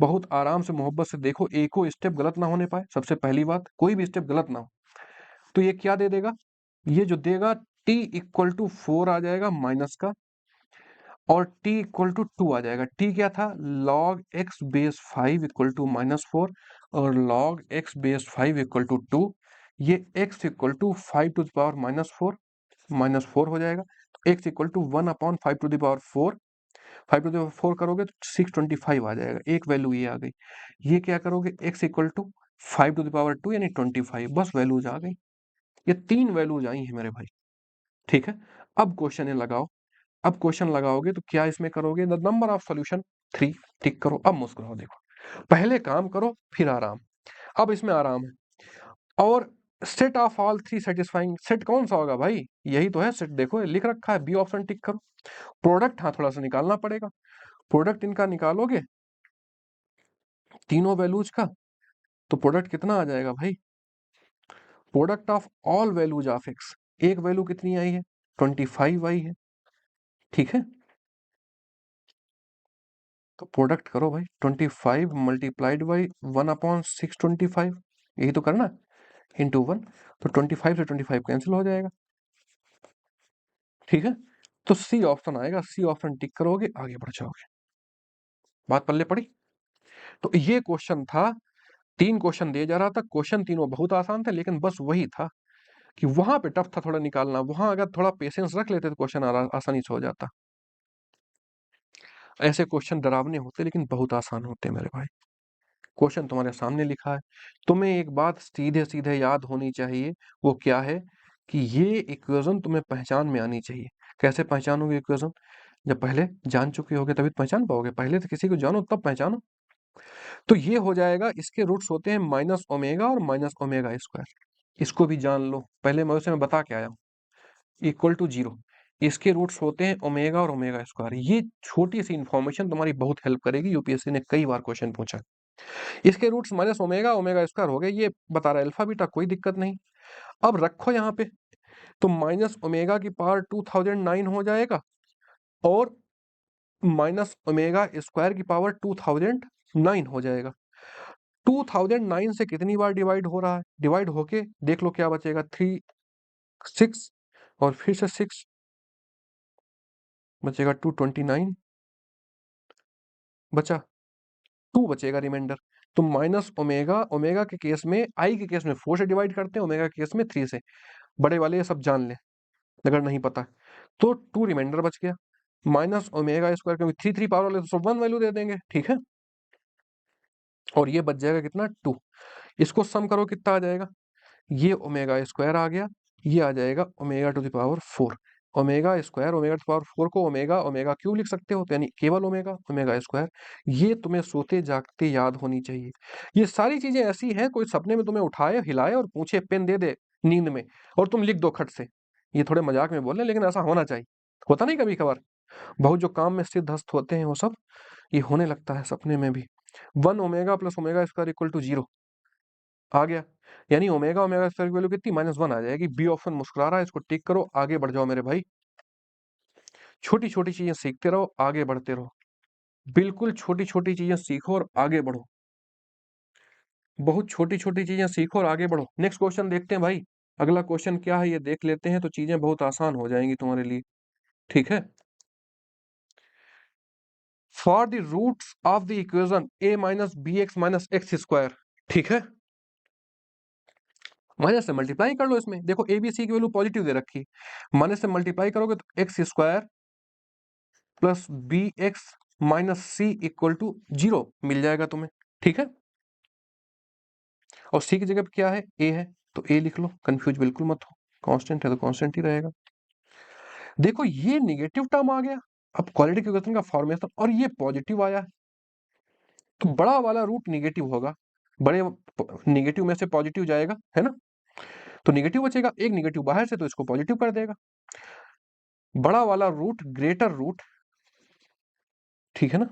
बहुत आराम से मोहब्बत से देखो, एको स्टेप गलत ना होने पाए, सबसे पहली बात कोई भी स्टेप गलत ना हो। तो ये क्या दे देगा, ये जो देगा t इक्वल टू 4 आ जाएगा माइनस का, और t इक्वल टू 2 आ जाएगा। t क्या था, log x base 5 equal to -4 और log x base 5 equal to 2, ये x equal to 5 to the power -4 हो जाएगा, तो x equal to 1 upon 5 to the power 4, 5 to the power 4 करोगे तो 625 आ जाएगा, एक वैल्यू ये आ गई। ये क्या करोगे, x equal to 5 to the power 2 यानी 25, बस वैल्यूज आ गई, ये 3 वैल्यूज आई हैं मेरे भाई, ठीक है। अब क्वेश्चन लगाओ, अब क्वेश्चन लगाओगे तो क्या इसमें करोगे, द नंबर ऑफ सॉल्यूशन 3, टिक करो। अब मुस्कुराओ, देखो पहले काम करो फिर आराम, अब इसमें आराम है। और set of all 3 satisfying, set कौन सा होगा भाई, यही तो है सेट, देखो लिख रखा है, बी ऑप्शन टिक करो। प्रोडक्ट हाँ थोड़ा सा निकालना पड़ेगा, प्रोडक्ट इनका निकालोगे तीनों वैल्यूज का, तो प्रोडक्ट कितना आ जाएगा भाई, product of all values of x, एक वैल्यू कितनी आई है 25 आई है, ठीक है। तो प्रोडक्ट करो भाई, 25 मल्टीप्लाइड बाई 1 अपॉन 625, यही तो करना, इंटू 1, तो 25 से 25 कैंसिल हो जाएगा, ठीक है। तो सी ऑप्शन आएगा, सी ऑप्शन टिक करोगे आगे बढ़ जाओगे, बात पल्ले पड़ी। तो ये क्वेश्चन था, 3 क्वेश्चन दिए जा रहा था, क्वेश्चन तीनों बहुत आसान थे, लेकिन बस वही था कि वहां पे टफ था थोड़ा निकालना, वहां अगर थोड़ा पेशेंस रख लेते तो क्वेश्चन आसानी से हो जाता। ऐसे क्वेश्चन डरावने होते लेकिन बहुत आसान होते मेरे भाई, क्वेश्चन तुम्हारे सामने लिखा है, तुम्हें एक बात सीधे सीधे याद होनी चाहिए, वो क्या है कि ये इक्वेशन तुम्हें पहचान में आनी चाहिए। कैसे पहचानोगे इक्वेशन, जब पहले जान चुके होगे तभी तो पहचान पाओगे, पहले तो किसी को जानो तब पहचानो। तो ये हो जाएगा, इसके रूट्स होते हैं माइनस ओमेगा और माइनस ओमेगा स्क्वायर, इसको भी जान लो, पहले मैं उसे बता के आया हूँ, इक्वल टू 0, इसके रूट्स होते हैं ओमेगा और ओमेगा स्क्वायर। ये छोटी सी इंफॉर्मेशन तुम्हारी बहुत हेल्प करेगी, यूपीएससी ने कई बार क्वेश्चन पूछा। इसके roots minus omega omega square हो गए, ये बता रहा है अल्फा बीटा, कोई दिक्कत नहीं। अब रखो यहाँ पे, तो माइनस ओमेगा की पावर 2009 हो जाएगा और माइनस ओमेगा स्क्वायर की पावर 2009 हो जाएगा। 2009 से कितनी बार डिवाइड हो रहा है, डिवाइड होके देख लो क्या बचेगा, 3 6 और फिर से 6 बचेगा, 229 बचा, 2 बचेगा रिमाइंडर। तो माइनस ओमेगा, ओमेगा के केस में, आई के केस में 4 से डिवाइड करते हैं, ओमेगा के केस में 3 से, बड़े वाले ये सब जान लें अगर नहीं पता। तो 2 रिमाइंडर बच गया, माइनस ओमेगा स्क्वायर, क्योंकि 3 3 पावर वाले तो सब 1 वैल्यू दे देंगे, ठीक है। और ये बच जाएगा कितना, 2, इसको सम करो कितना आ जाएगा, ये ओमेगा स्क्वायर आ गया, ये आ जाएगा omega to the power 4, omega square omega to the power 4 को ओमेगा ओमेगा क्यूब लिख सकते हो, तो यानी केवल ओमेगा ओमेगा स्क्वायर। ये तुम्हें सोते जागते याद होनी चाहिए, ये सारी चीजें ऐसी हैं, कोई सपने में तुम्हें उठाए हिलाए और पूछे पेन दे दे नींद में, और तुम लिख दो खट से। ये थोड़े मजाक में बोल रहे हैं, लेकिन ऐसा होना चाहिए। होता नहीं कभी कभार, बहुत जो काम में सिद्धहस्त होते हैं वो सब ये होने लगता है सपने में भी। 1 omega plus omega square equal to 0 आ गया, यानी ओमेगा ओमेगा स्क्वायर की वैल्यू कितनी, -1 आ जाएगी। बी ऑप्शन मुस्कुरा रहा है, इसको टिक करो, आगे बढ़ जाओ मेरे भाई। छोटी छोटी चीजें सीखते रहो, आगे बढ़ते रहो, बिल्कुल छोटी छोटी चीजें सीखो और आगे बढ़ो, बहुत छोटी छोटी चीजें सीखो और आगे बढ़ो। नेक्स्ट क्वेश्चन देखते हैं भाई, अगला क्वेश्चन क्या है ये देख लेते हैं, तो चीजें बहुत आसान हो जाएंगी तुम्हारे लिए, ठीक है। For the roots of the equation a minus B x minus x square, ठीक है, माइनस से मल्टीप्लाई कर लो। इसमें देखो ए बी सी की वैल्यू पॉजिटिव दे रखी, माइनस से मल्टीप्लाई करोगे तो x square plus B x minus c equal to 0 मिल जाएगा तुम्हें, ठीक है। और सी की जगह पे क्या है, ए है, तो ए लिख लो, कंफ्यूज बिल्कुल मत हो, कांस्टेंट है तो कांस्टेंट ही रहेगा। देखो ये निगेटिव टर्म आ गया, अब क्वाड्रेटिक इक्वेशन का फॉर्मेशन, और ये पॉजिटिव आया है, तो बड़ा वाला रूट निगेटिव होगा, बड़े निगेटिव में से पॉजिटिव जाएगा, है ना, तो निगेटिव बचेगा, एक निगेटिव बाहर से तो इसको पॉजिटिव कर देगा, बड़ा वाला रूट ग्रेटर रूट, ठीक है ना,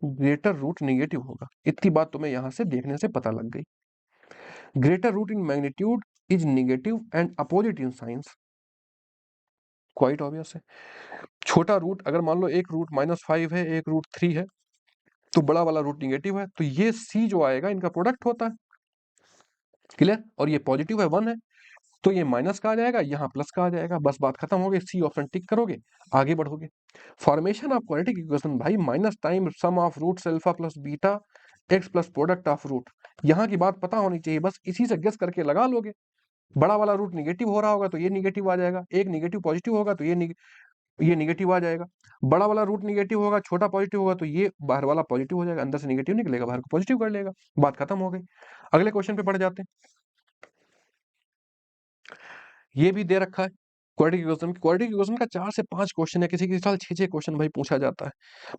ग्रेटर रूट निगेटिव होगा, इतनी बात तुम्हें यहां से देखने से पता लग गई। Greater root in magnitude is negative and opposite in signs, quite obvious है। छोटा रूट अगर मान लो एक रूट -5 है, एक रूट 3 है, तो बड़ा वाला रूट निगेटिव है, तो ये सी जो आएगा इनका प्रोडक्ट होता है, क्लियर, और ये पॉजिटिव है 1 है, तो ये माइनस का आ जाएगा, यहाँ प्लस का आ जाएगा, बस बात खत्म हो गई। सी ऑप्शन टिक करोगे, आगे बढ़ोगे। फॉर्मेशन ऑफ क्वाड्रेटिक इक्वेशन भाई, minus time sum of roots alpha plus beta x plus product of root, यहाँ की बात पता होनी चाहिए, बस इसी से गेस करके लगा लोगे। बड़ा वाला रूट निगेटिव हो रहा होगा तो ये निगेटिव आ जाएगा, एक निगेटिव पॉजिटिव होगा तो ये निगेटिव आ जाएगा, बड़ा वाला रूट निगेटिव होगा, छोटा पॉजिटिव होगा तो ये बाहर वाला पॉजिटिव हो जाएगा, अंदर से निगेटिव निकलेगा, बाहर को पॉजिटिव कर लेगा, बात खत्म हो गई। अगले क्वेश्चन पे बढ़ जाते हैं, ये भी दे रखा है क्वाड्रेटिक इक्वेशन। क्वाड्रेटिक इक्वेशन का 4 से 5 क्वेश्चन है, किसी किसी साल 6-6 क्वेश्चन भाई पूछा जाता है,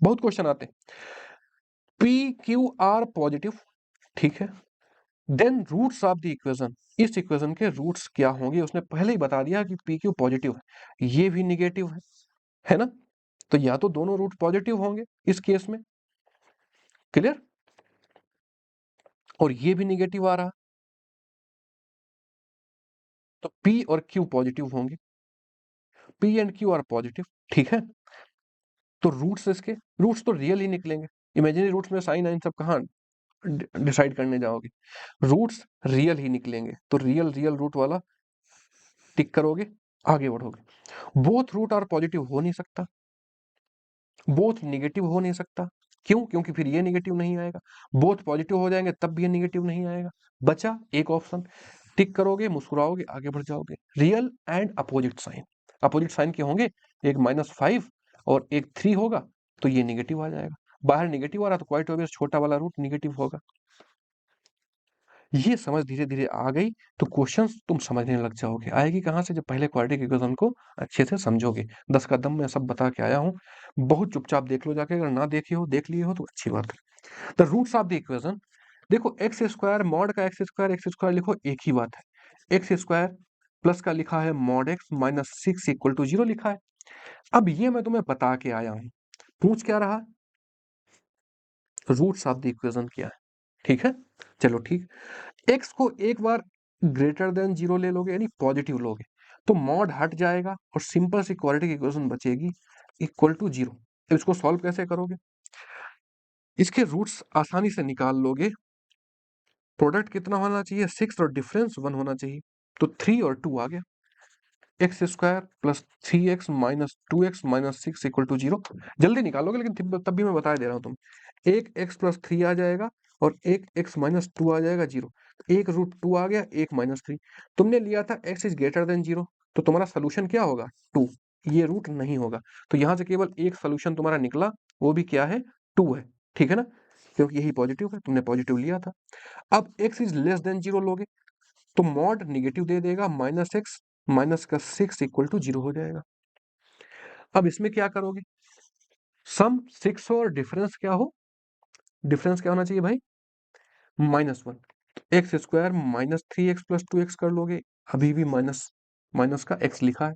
बहुत क्वेश्चन आते हैं। पी क्यू आर पॉजिटिव, ठीक है, then roots of the equation, इस इक्वेशन के रूट्स क्या होंगे, उसने पहले ही बता दिया कि पी क्यू पॉजिटिव है, ये भी निगेटिव है ना, तो या तो दोनों रूट पॉजिटिव होंगे इस केस में, क्लियर, और ये भी निगेटिव आ रहा, तो पी और क्यू पॉजिटिव होंगे, P and Q R positive, ठीक है, तो रूट्स इसके, रूट्स तो रियल ही निकलेंगे, इमेजिनरी रूट्स में साइन आइन सब कहाँ डिसाइड करने जाओगे, रूट्स रियल ही निकलेंगे, तो रियल रियल रूट वाला टिक करोगे, आगे बढ़ोगे। बोथ रूट आर पॉजिटिव हो नहीं सकता, बोथ निगेटिव हो नहीं सकता, क्यों, क्योंकि फिर ये निगेटिव नहीं आएगा, बोथ पॉजिटिव हो जाएंगे तब भी ये निगेटिव नहीं आएगा, बचा एक ऑप्शन, टिक करोगे, मुस्कुराओगे, आगे बढ़ जाओगे। रियल एंड अपोजिट साइन के होंगे, एक -5 और एक 3 होगा, तो ये निगेटिव आ जाएगा, बाहर निगेटिव आ रहा तो क्वाइट ऑब्वियस छोटा वाला रूट निगेटिव होगा। ये समझ धीरे धीरे आ गई तो क्वेश्चंस तुम समझने लग जाओगे, आएगी कहाँ से, जब पहले क्वाड्रेटिक इक्वेशन को अच्छे से समझोगे। 10 का दम मैं सब बता के आया हूँ, बहुत चुपचाप देख लो जाके, अगर ना देखे हो देख लिए हो तो अच्छी बात है। The roots of the equation, देखो एक्स स्क्वायर मॉड का एक्स स्क्वायर लिखो, एक ही बात है, एक्स स्क्वायर प्लस का लिखा है mod x minus 6 equal to 0 लिखा है। अब ये मैं तुम्हें बता के आया हूँ, पूछ क्या रहा, रूट्स ऑफ द इक्वेशन क्या है, ठीक है, चलो ठीक, एक्स को एक बार ग्रेटर देन 0 ले लोगे, यानी पॉजिटिव लोगे, तो मॉड हट जाएगा और सिंपल सी क्वाड्रेटिक इक्वेशन बचेगी इक्वल टू 0। अब इसको सॉल्व कैसे करोगे, इसके रूट्स आसानी से निकाल लोगे, प्रोडक्ट कितना होना चाहिए 6 और डिफरेंस 1 होना चाहिए, तो 3 और 2 आ गया, x square plus 3x minus 2x minus 6 equal to 0। जल्दी निकालोगे लेकिन तब भी मैं बता दे रहा हूँ, तुम एक x प्लस 3 आ जाएगा और एक x माइनस 2 आ जाएगा 0, एक रूट 2 आ गया, एक माइनस 3, तुमने लिया था x इज ग्रेटर देन 0, तो तुम्हारा सोल्यूशन क्या होगा 2, ये रूट नहीं होगा, तो यहाँ से केवल एक सोल्यूशन तुम्हारा निकला, वो भी क्या है 2 है, ठीक है ना, क्योंकि यही पॉजिटिव है, तुमने पॉजिटिव लिया था। अब x इज लेस देन 0 लोगे तो मॉड निगेटिव दे देगा, -x माइनस का 6 इक्वल टू 0 हो जाएगा। अब इसमें क्या करोगे, सम 6 और डिफरेंस क्या हो, डिफरेंस क्या होना चाहिए भाई -1, x square minus 3x plus 2x कर लोगे, अभी भी माइनस माइनस का x लिखा है,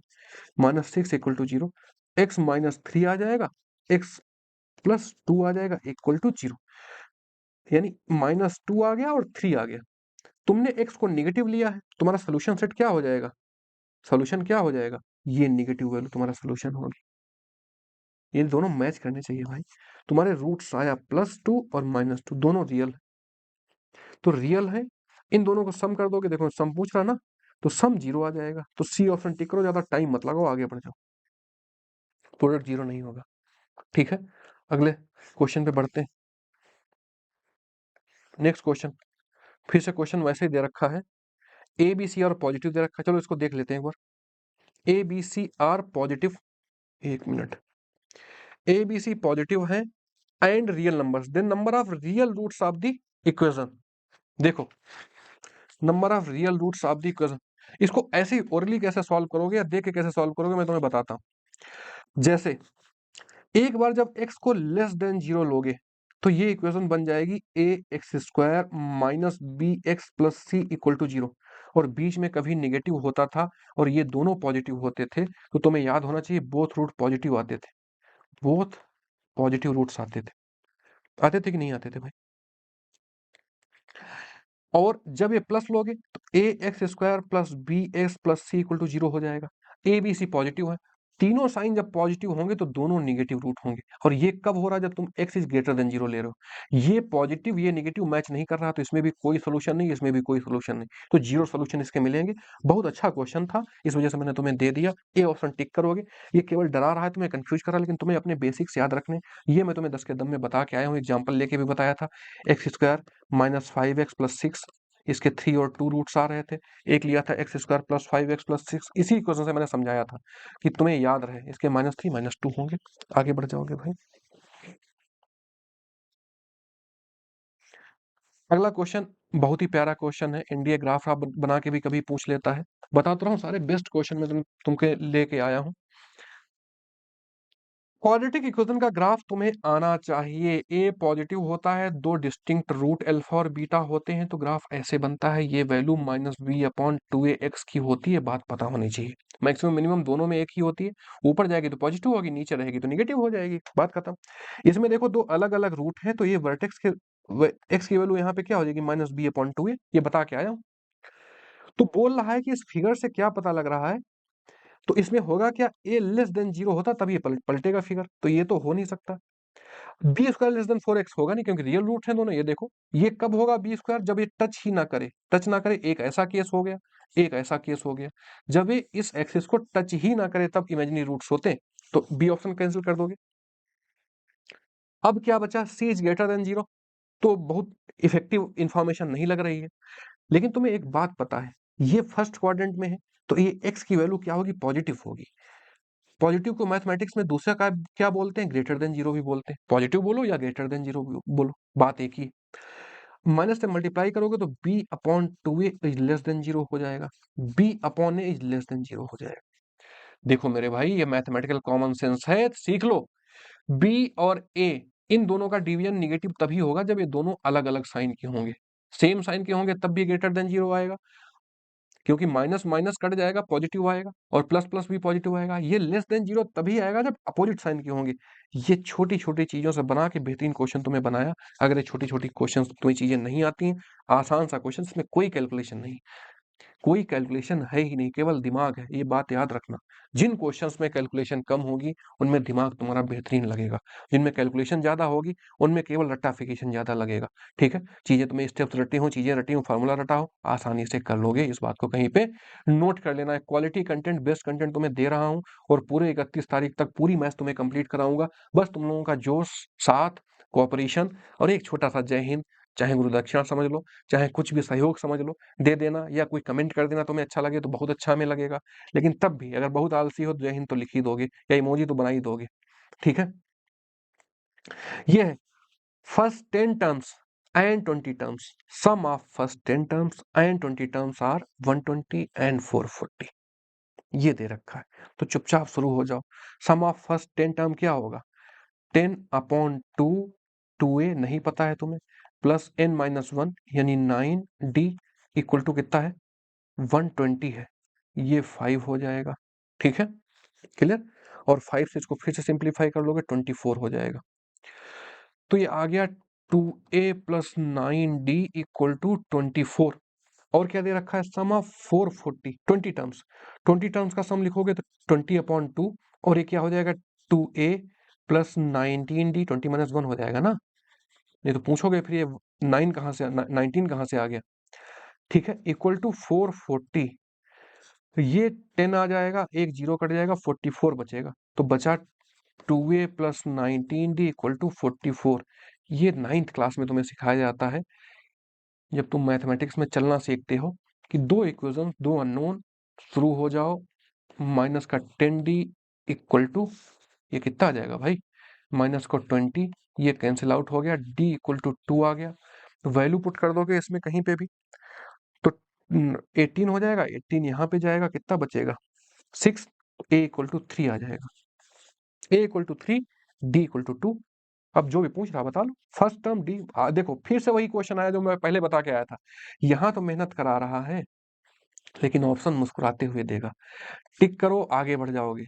-6 इक्वल टू 0, x माइनस 3 आ जाएगा, x प्लस 2 आ जाएगा इक्वल टू 0, यानी -2 आ गया और 3 आ गया। तुमने x को नेगेटिव लिया है, तुम्हारा सोल्यूशन सेट क्या हो जाएगा? सोल्यूशन क्या हो जाएगा? ये नेगेटिव वैल्यू तुम्हारा सोल्यूशन होगी। ये दोनों मैच करने चाहिए भाई। तुम्हारे रूट्स आया +2 और -2, दोनों रियल है, तो रियल है, इन दोनों को सम कर दोगे, देखो सम पूछ रहा ना, तो सम 0 आ जाएगा, तो सी ऑप्शन टिक करो, ज्यादा टाइम मत लगाओ, आगे बढ़ जाओ, प्रोडक्ट 0 नहीं होगा। ठीक है, अगले क्वेश्चन पे बढ़ते हैं। नेक्स्ट क्वेश्चन, फिर से क्वेश्चन वैसे ही दे रखा है, A B C are positive दे रखा है, चलो इसको देख लेते हैं एक बार। A B C are positive, एक minute, A B C positive है and real numbers, then number of real roots of the equation. देखो, number of real roots of the equation, इसको ऐसे ही ओरली कैसे सॉल्व करोगे या देख के कैसे सॉल्व करोगे मैं तुम्हें बताता हूं। जैसे एक बार जब x को लेस देन 0 लोगे तो ये इक्वेशन बन जाएगी A X square minus B X plus C equal to 0, और बीच में कभी नेगेटिव होता था और ये दोनों पॉजिटिव होते थे, तो तुम्हें याद होना चाहिए बोथ रूट पॉजिटिव आते थे, बोथ पॉजिटिव रूट्स आते थे कि नहीं आते थे भाई? और जब ये प्लस लोगे तो A X square plus B X plus C equal to 0 हो जाएगा। ए बी सी पॉजिटिव है, तीनों साइन जब पॉजिटिव होंगे तो दोनों नेगेटिव रूट होंगे, और ये कब हो रहा है? जब तुम x इज ग्रेटर देन 0 ले रहे हो। ये पॉजिटिव ये नेगेटिव मैच नहीं कर रहा, तो इसमें भी कोई सोल्यूशन नहीं, इसमें भी कोई सोल्यूशन नहीं, तो 0 सोल्यूशन इसके मिलेंगे। बहुत अच्छा क्वेश्चन था, इस वजह से मैंने तुम्हें दे दिया, ए ऑप्शन टिक करोगे। ये केवल डरा रहा है, तुम्हें कंफ्यूज कर रहा है, लेकिन तुम्हें अपने बेसिक्स याद रखने, ये मैं तुम्हें 10 के दम में बता के आया हूँ, एग्जाम्पल लेके भी बताया था। X square minus 5x plus 6, इसके 3 और 2 रूट्स आ रहे थे, एक लिया था x square plus 5x plus 6, इसी इक्वेशन से मैंने समझाया था कि तुम्हें याद रहे, इसके -3 -2 होंगे। आगे बढ़ जाओगे भाई। अगला क्वेश्चन बहुत ही प्यारा क्वेश्चन है, इंडिया ग्राफ आप बना के भी कभी पूछ लेता है। बता तो रहा हूँ, सारे बेस्ट क्वेश्चन में तुमके लेके आया हूँ। क्वाड्रेटिक इक्वेशन का ग्राफ तुम्हें आना चाहिए। ए पॉजिटिव होता है, दो डिस्टिंक्ट रूट अल्फा और बीटा होते हैं, तो ग्राफ ऐसे बनता है। ये वैल्यू -b/2ax की होती है, बात पता होनी चाहिए। मैक्सिमम मिनिमम दोनों में एक ही होती है, ऊपर जाएगी तो पॉजिटिव होगी, नीचे रहेगी तो निगेटिव हो जाएगी, बात खत्म। इसमें देखो दो अलग अलग रूट है, तो ये वर्टेक्स के एक्स की वैल्यू यहाँ पे क्या हो जाएगी? -b/2a, ये बता के आया हूँ। तो बोल रहा है कि इस फिगर से क्या पता लग रहा है, तो इसमें होगा क्या, ए लेस देन 0 होता तब ये पलटेगा फिगर, तो ये तो हो नहीं सकता। B square less than 4x होगा नहीं, क्योंकि रियल रूट्स हैं दोनों। ये देखो, ये कब होगा बी स्क्वायर? जब ये टच ही ना करे, टच ना करे, एक ऐसा केस हो गया, एक ऐसा केस हो गया। जब ये इस एक्सिस को टच ही ना करे तब इमेजिनरी रूट्स होते हैं, तो बी ऑप्शन कैंसिल कर दोगे। अब क्या बचा? सी इज ग्रेटर देन 0, तो बहुत इफेक्टिव इंफॉर्मेशन नहीं लग रही है, लेकिन तुम्हें एक बात पता है, ये फर्स्ट क्वाड्रेंट में है, तो ये x की वैल्यू क्या होगी? पॉजिटिव होगी। पॉजिटिव को मैथमेटिक्स में दूसरा का क्या बोलते हैं? ग्रेटर देन 0 भी बोलते हैं। पॉजिटिव बोलो या ग्रेटर देन 0 बोलो, बात एक ही। माइनस से मल्टीप्लाई करोगे तो b/2a इज लेस देन 0 हो जाएगा, b/a इज लेस देन 0 हो जाएगा। देखो मेरे भाई, ये मैथमेटिकल कॉमन सेंस है, सीख लो। b और a, इन दोनों का डिवीजन निगेटिव तभी होगा जब ये दोनों अलग अलग साइन के होंगे। सेम साइन के होंगे तब भी ग्रेटर देन 0 आएगा, क्योंकि माइनस माइनस कट जाएगा, पॉजिटिव आएगा, और प्लस प्लस भी पॉजिटिव आएगा। ये लेस देन 0 तभी आएगा जब अपोजिट साइन के होंगे। ये छोटी छोटी चीजों से बना के बेहतरीन क्वेश्चन तुम्हें बनाया। अगर ये छोटी छोटी क्वेश्चन तुम्हें चीजें नहीं आती हैं, आसान सा क्वेश्चन, इसमें कोई कैलकुलेशन नहीं, कोई कैलकुलेशन है ही नहीं, केवल दिमाग है, ये बात याद रखना। जिन क्वेश्चंस में कैलकुलेशन कम होगी उनमें दिमाग तुम्हारा बेहतरीन लगेगा, जिनमें कैलकुलेशन ज्यादा होगी उनमें केवल रट्टाफिकेशन ज्यादा लगेगा। ठीक है, चीजें तुम्हें स्टेप्स रटी हो, चीजें रटी हो, फार्मूला रटा हो, आसानी से कर लोगे, इस बात को कहीं पे नोट कर लेना है। क्वालिटी कंटेंट, बेस्ट कंटेंट तुम्हें दे रहा हूँ, और पूरे 31 तारीख तक पूरी मैच तुम्हें कंप्लीट कराऊंगा। बस तुम लोगों का जोश, साथ, कोऑपरेशन और एक छोटा सा जय हिंद, चाहे गुरु दक्षिणा समझ लो, चाहे कुछ भी सहयोग समझ लो, दे देना, या कोई कमेंट कर देना, तुम्हें अच्छा लगे तो बहुत अच्छा हमें लगेगा। लेकिन तब भी अगर बहुत आलसी हो तो जय हिंद तो लिख ही दोगे, या इमोजी तो बना ही दोगे। ठीक है, ये है first 10 terms and 20 terms, sum of first 10 terms and 20 terms are 120 and 440, ये दे रखा है। तो चुपचाप शुरू हो जाओ। सम ऑफ फर्स्ट 10 टर्म क्या होगा? 10/2, 2a नहीं पता है तुम्हें, प्लस n माइनस 1 यानी 9d इक्वल टू कितना है, 120 है, ये 5 हो जाएगा। ठीक है, क्लियर। और 5 से इसको फिर से सिंप्लीफाई कर लोगे 24 हो जाएगा। तो ये आ गया 2a plus 9d equal to 24। और क्या दे रखा है, सम ऑफ 440, 20 टर्म्स का सम लिखोगे तो 20/2, और ये क्या हो जाएगा 2a प्लस 19d, 20 माइनस 1 हो जाएगा ना। नहीं तो पूछोगे फिर ये 9 कहाँ से, 19 कहाँ से आ गया। ठीक है, इक्वल टू 440, ये 10 आ जाएगा, एक जीरो कट जाएगा, 44 बचेगा। तो बचा 2a plus 19d equal to 44। ये 9th क्लास में तुम्हें सिखाया जाता है जब तुम मैथमेटिक्स में चलना सीखते हो कि दो इक्वेशन, दो अननोन, शुरू हो जाओ माइनस का 10d इक्वल टू, ये कितना आ जाएगा भाई, माइनस का 20, ये कैंसिल आउट हो गया, d इक्वल टू 2 आ गया। तो वैल्यू पुट कर दोगे इसमें कहीं पे भी तो 18 हो जाएगा, 18 यहाँ पे जाएगा, कितना बचेगा 6, a इक्वल टू 3 आ जाएगा, a equal to 3, d equal to 2। अब जो भी पूछ रहा बता लो, फर्स्ट टर्म डी। देखो फिर से वही क्वेश्चन आया जो मैं पहले बता के आया था, यहाँ तो मेहनत करा रहा है लेकिन ऑप्शन मुस्कुराते हुए देगा। टिक करो, आगे बढ़ जाओगे।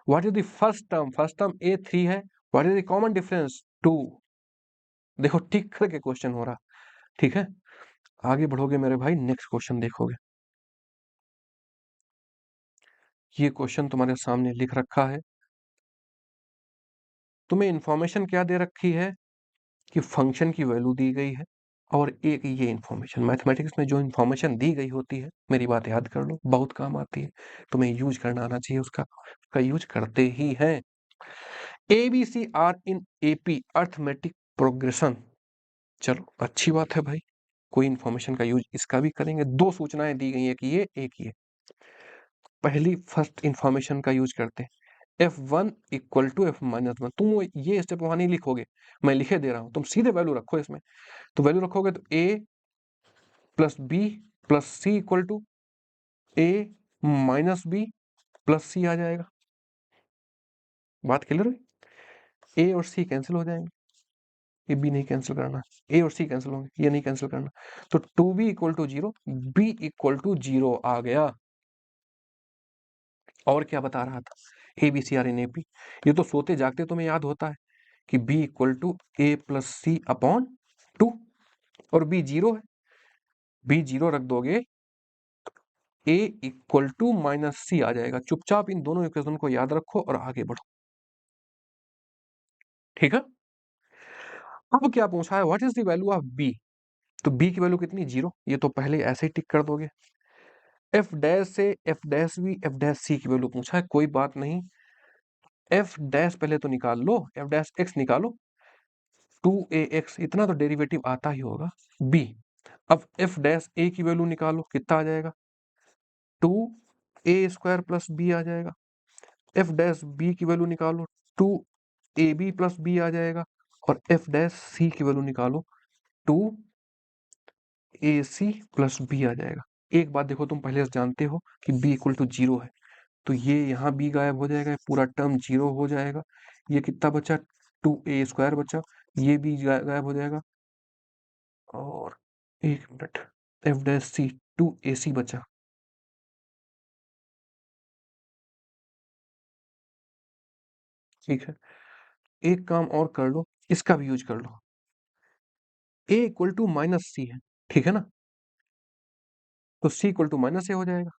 What is the first term, first term a3 है, what is the common difference 2। देखो टिक करके क्वेश्चन हो रहा। ठीक है, आगे बढ़ोगे मेरे भाई, नेक्स्ट क्वेश्चन देखोगे। ये क्वेश्चन तुम्हारे सामने लिख रखा है, तुम्हें इंफॉर्मेशन क्या दे रखी है कि फंक्शन की वैल्यू दी गई है, और एक ये इन्फॉर्मेशन, मैथमेटिक्स में जो इन्फॉर्मेशन दी गई होती है, मेरी बात याद कर लो, बहुत काम आती है, तुम्हें यूज करना आना चाहिए, उसका यूज करते ही हैं। ABC are in AP arithmetic progression. चलो अच्छी बात है भाई, कोई इन्फॉर्मेशन का यूज इसका भी करेंगे। दो सूचनाएं दी गई, एक ये एक ये। पहली फर्स्ट इन्फॉर्मेशन का यूज करते हैं, F1 equal to F minus 1। तुम ये स्टेप वहां नहीं लिखोगे, मैं लिखे दे रहा हूं, तुम सीधे वैल्यू रखो इसमें। तो वैल्यू रखोगे तो a plus B plus C equal to a minus B plus C आ जाएगा। बात क्लियर हुई, a और c कैंसिल हो जाएंगे, ये b नहीं कैंसिल करना, a और c कैंसिल होंगे, ये नहीं कैंसिल करना। तो 2b equal to 0, b equal to 0 आ गया। और क्या बता रहा था, a B C are in AP। ये तो सोते जागते तुम्हें याद होता है कि b equal to a plus c upon 2, और b 0 है, b 0 रख दोगे, a इक्वल टू माइनस सी आ जाएगा। चुपचाप इन दोनों इक्वेशन को याद रखो और आगे बढ़ो। ठीक है, अब क्या पूछा है, what is the value of b। तो b की वैल्यू कितनी, 0, ये तो पहले ऐसे ही टिक कर दोगे। f डैश से f dash b f dash c की वैल्यू पूछा है, कोई बात नहीं, f डैश पहले तो निकाल लो, f डैश x निकालो, 2ax, इतना तो डेरिवेटिव आता ही होगा। b, अब f डैश a की वैल्यू निकालो, कितना आ जाएगा, 2a² प्लस b आ जाएगा। f डैश b की वैल्यू निकालो, 2ab प्लस b आ जाएगा। और f डैश c की वैल्यू निकालो, 2ac प्लस b आ जाएगा। एक बात देखो, तुम पहले से जानते हो कि b इक्वल टू 0 है, तो ये यहाँ b गायब हो जाएगा, पूरा टर्म 0 हो जाएगा। ये कितना बचा, 2a² बचा, ये भी गायब हो जाएगा। और एक minute, f dash c 2ac बचा। ठीक है, एक काम और कर लो, इसका भी यूज कर लो, a इक्वल टू माइनस सी है, ठीक है ना, तो c इक्वल टू माइनस ए हो जाएगा।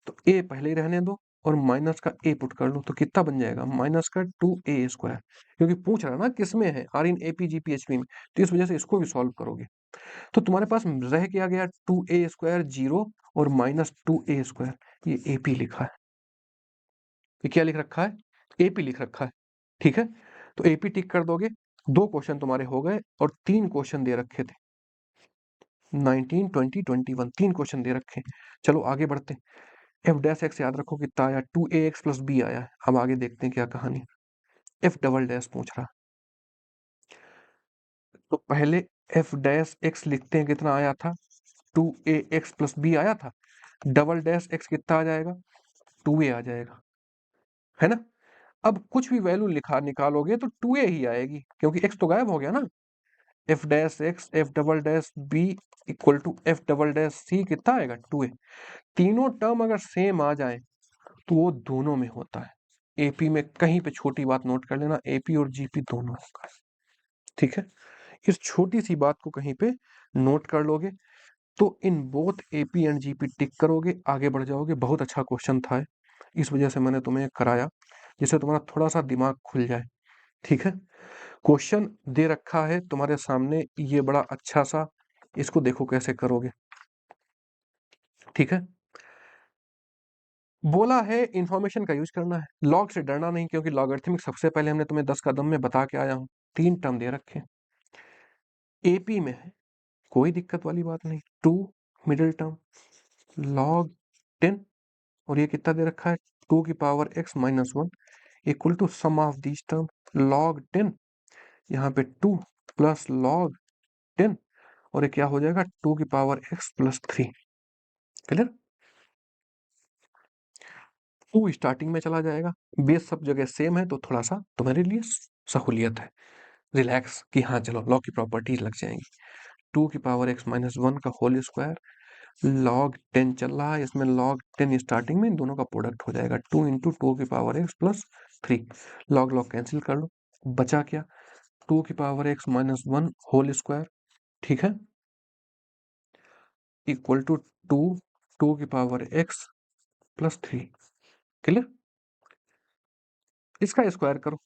तो a पहले ही रहने दो और माइनस का a पुट कर लो, तो कितना बन जाएगा, माइनस का 2a², क्योंकि पूछ रहा है ना किसमें है, are in AP GP HP में, तो इस वजह से इसको भी सॉल्व करोगे। तो तुम्हारे पास रह क्या गया, 2a² 0 और माइनस 2a², ये AP लिखा है, ये क्या लिख रखा है, AP लिख रखा है। ठीक है, तो AP टिक कर दोगे, दो क्वेश्चन तुम्हारे हो गए, और तीन क्वेश्चन दे रखे थे, 19 20 21, तीन क्वेश्चन दे रखे। चलो आगे बढ़ते हैं। f डैश एक्स याद रखो कितना आया, 2ax प्लस b आया है। अब आगे देखते हैं क्या कहानी। f डबल डैश पूछ रहा, तो पहले f डैश एक्स लिखते हैं, कितना आया था, 2ax प्लस b आया था, डबल डैश एक्स कितना आ जाएगा, 2a आ जाएगा, है ना। अब कुछ भी वैल्यू लिखा निकालोगे तो 2a ही आएगी, क्योंकि x तो गायब हो गया ना, F dash X F double dash B equal to F double dash C कितना आएगा 2a। तीनों टर्म अगर सेम आ जाए तो वो दोनों में होता है। एपी में कहीं पे छोटी बात नोट कर लेना, एपी और जीपी दोनों होगा, ठीक है। इस छोटी सी बात को कहीं पे नोट कर लोगे तो in both AP and GP tick करोगे, आगे बढ़ जाओगे। बहुत अच्छा क्वेश्चन था है, इस वजह से मैंने तुम्हें कराया, जिससे तुम्हारा थोड़ा सा दिमाग खुल जाए, ठीक है। क्वेश्चन दे रखा है तुम्हारे सामने, ये बड़ा अच्छा सा, इसको देखो कैसे करोगे, ठीक है। बोला है इंफॉर्मेशन का यूज करना है, लॉग से डरना नहीं, क्योंकि लॉगरिथमिक सबसे पहले हमने तुम्हें 10 कदम में बता के आया हूं। 3 टर्म दे रखे हैं, एपी में है, कोई दिक्कत वाली बात नहीं। 2 मिडिल टर्म log 10, और ये कितना दे रखा है 2 की power x minus 1 equal to sum of this term log 10, यहाँ पे 2 प्लस log 10, और ये क्या हो जाएगा 2 की power x plus 3। Clear. 2 starting में चला जाएगा, बेस सब जगह सेम है, तो थोड़ा सा तुम्हारे लिए सहूलियत है, रिलैक्स कि हाँ चलो लॉग की प्रॉपर्टीज लग जाएंगी। 2 की पावर x माइनस 1 का होल स्क्वायर log 10 चल रहा है, इसमें log 10 स्टार्टिंग में इन दोनों का प्रोडक्ट हो जाएगा 2 इंटू 2 की power x plus 3। log log cancel कर लो, बचा क्या 2 की power x minus 1 whole square, ठीक है, इक्वल टू 2 2 की पावर x प्लस 3। क्लियर। इसका स्क्वायर करो,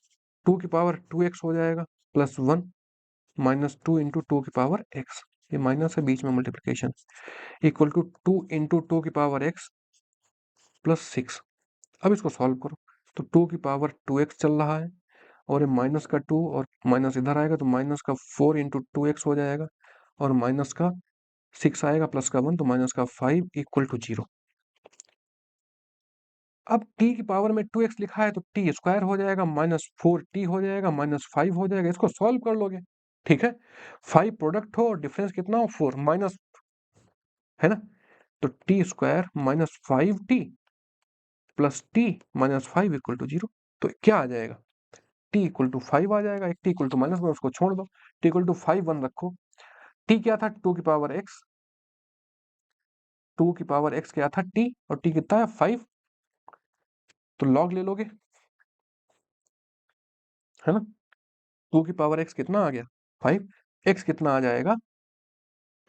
2 की पावर 2x हो जाएगा प्लस 1 माइनस 2 इंटू 2 की पावर x, ये माइनस है बीच में मल्टीप्लीकेशन, इक्वल टू 2 इंटू 2 की पावर x प्लस 6। अब इसको सॉल्व करो, तो 2 की पावर 2x चल रहा है, और ये माइनस का 2 और माइनस इधर आएगा तो माइनस का 4 इंटू 2x हो जाएगा, और माइनस का 6 आएगा प्लस का 1, तो माइनस का 5 इक्वल टू 0। अब t की पावर में 2x लिखा है तो t स्क्वायर हो जाएगा, माइनस 4t हो जाएगा, माइनस 5 हो जाएगा, इसको सॉल्व कर लोगे, ठीक है। 5 प्रोडक्ट हो और डिफरेंस कितना हो 4 माइनस, है ना, तो t square minus 5t plus t minus 5 equal to 0। तो क्या आ जाएगा t इक्वल टू 5 आ जाएगा, एक t इक्वल टू माइनस 1 उसको छोड़ दो, t इक्वल टू 5 1 रखो। t क्या था 2 की पावर x, 2 की पावर x क्या था t, और t कितना है 5, तो log ले लोगे, है ना। 2 की पावर x कितना आ गया 5, x कितना आ जाएगा,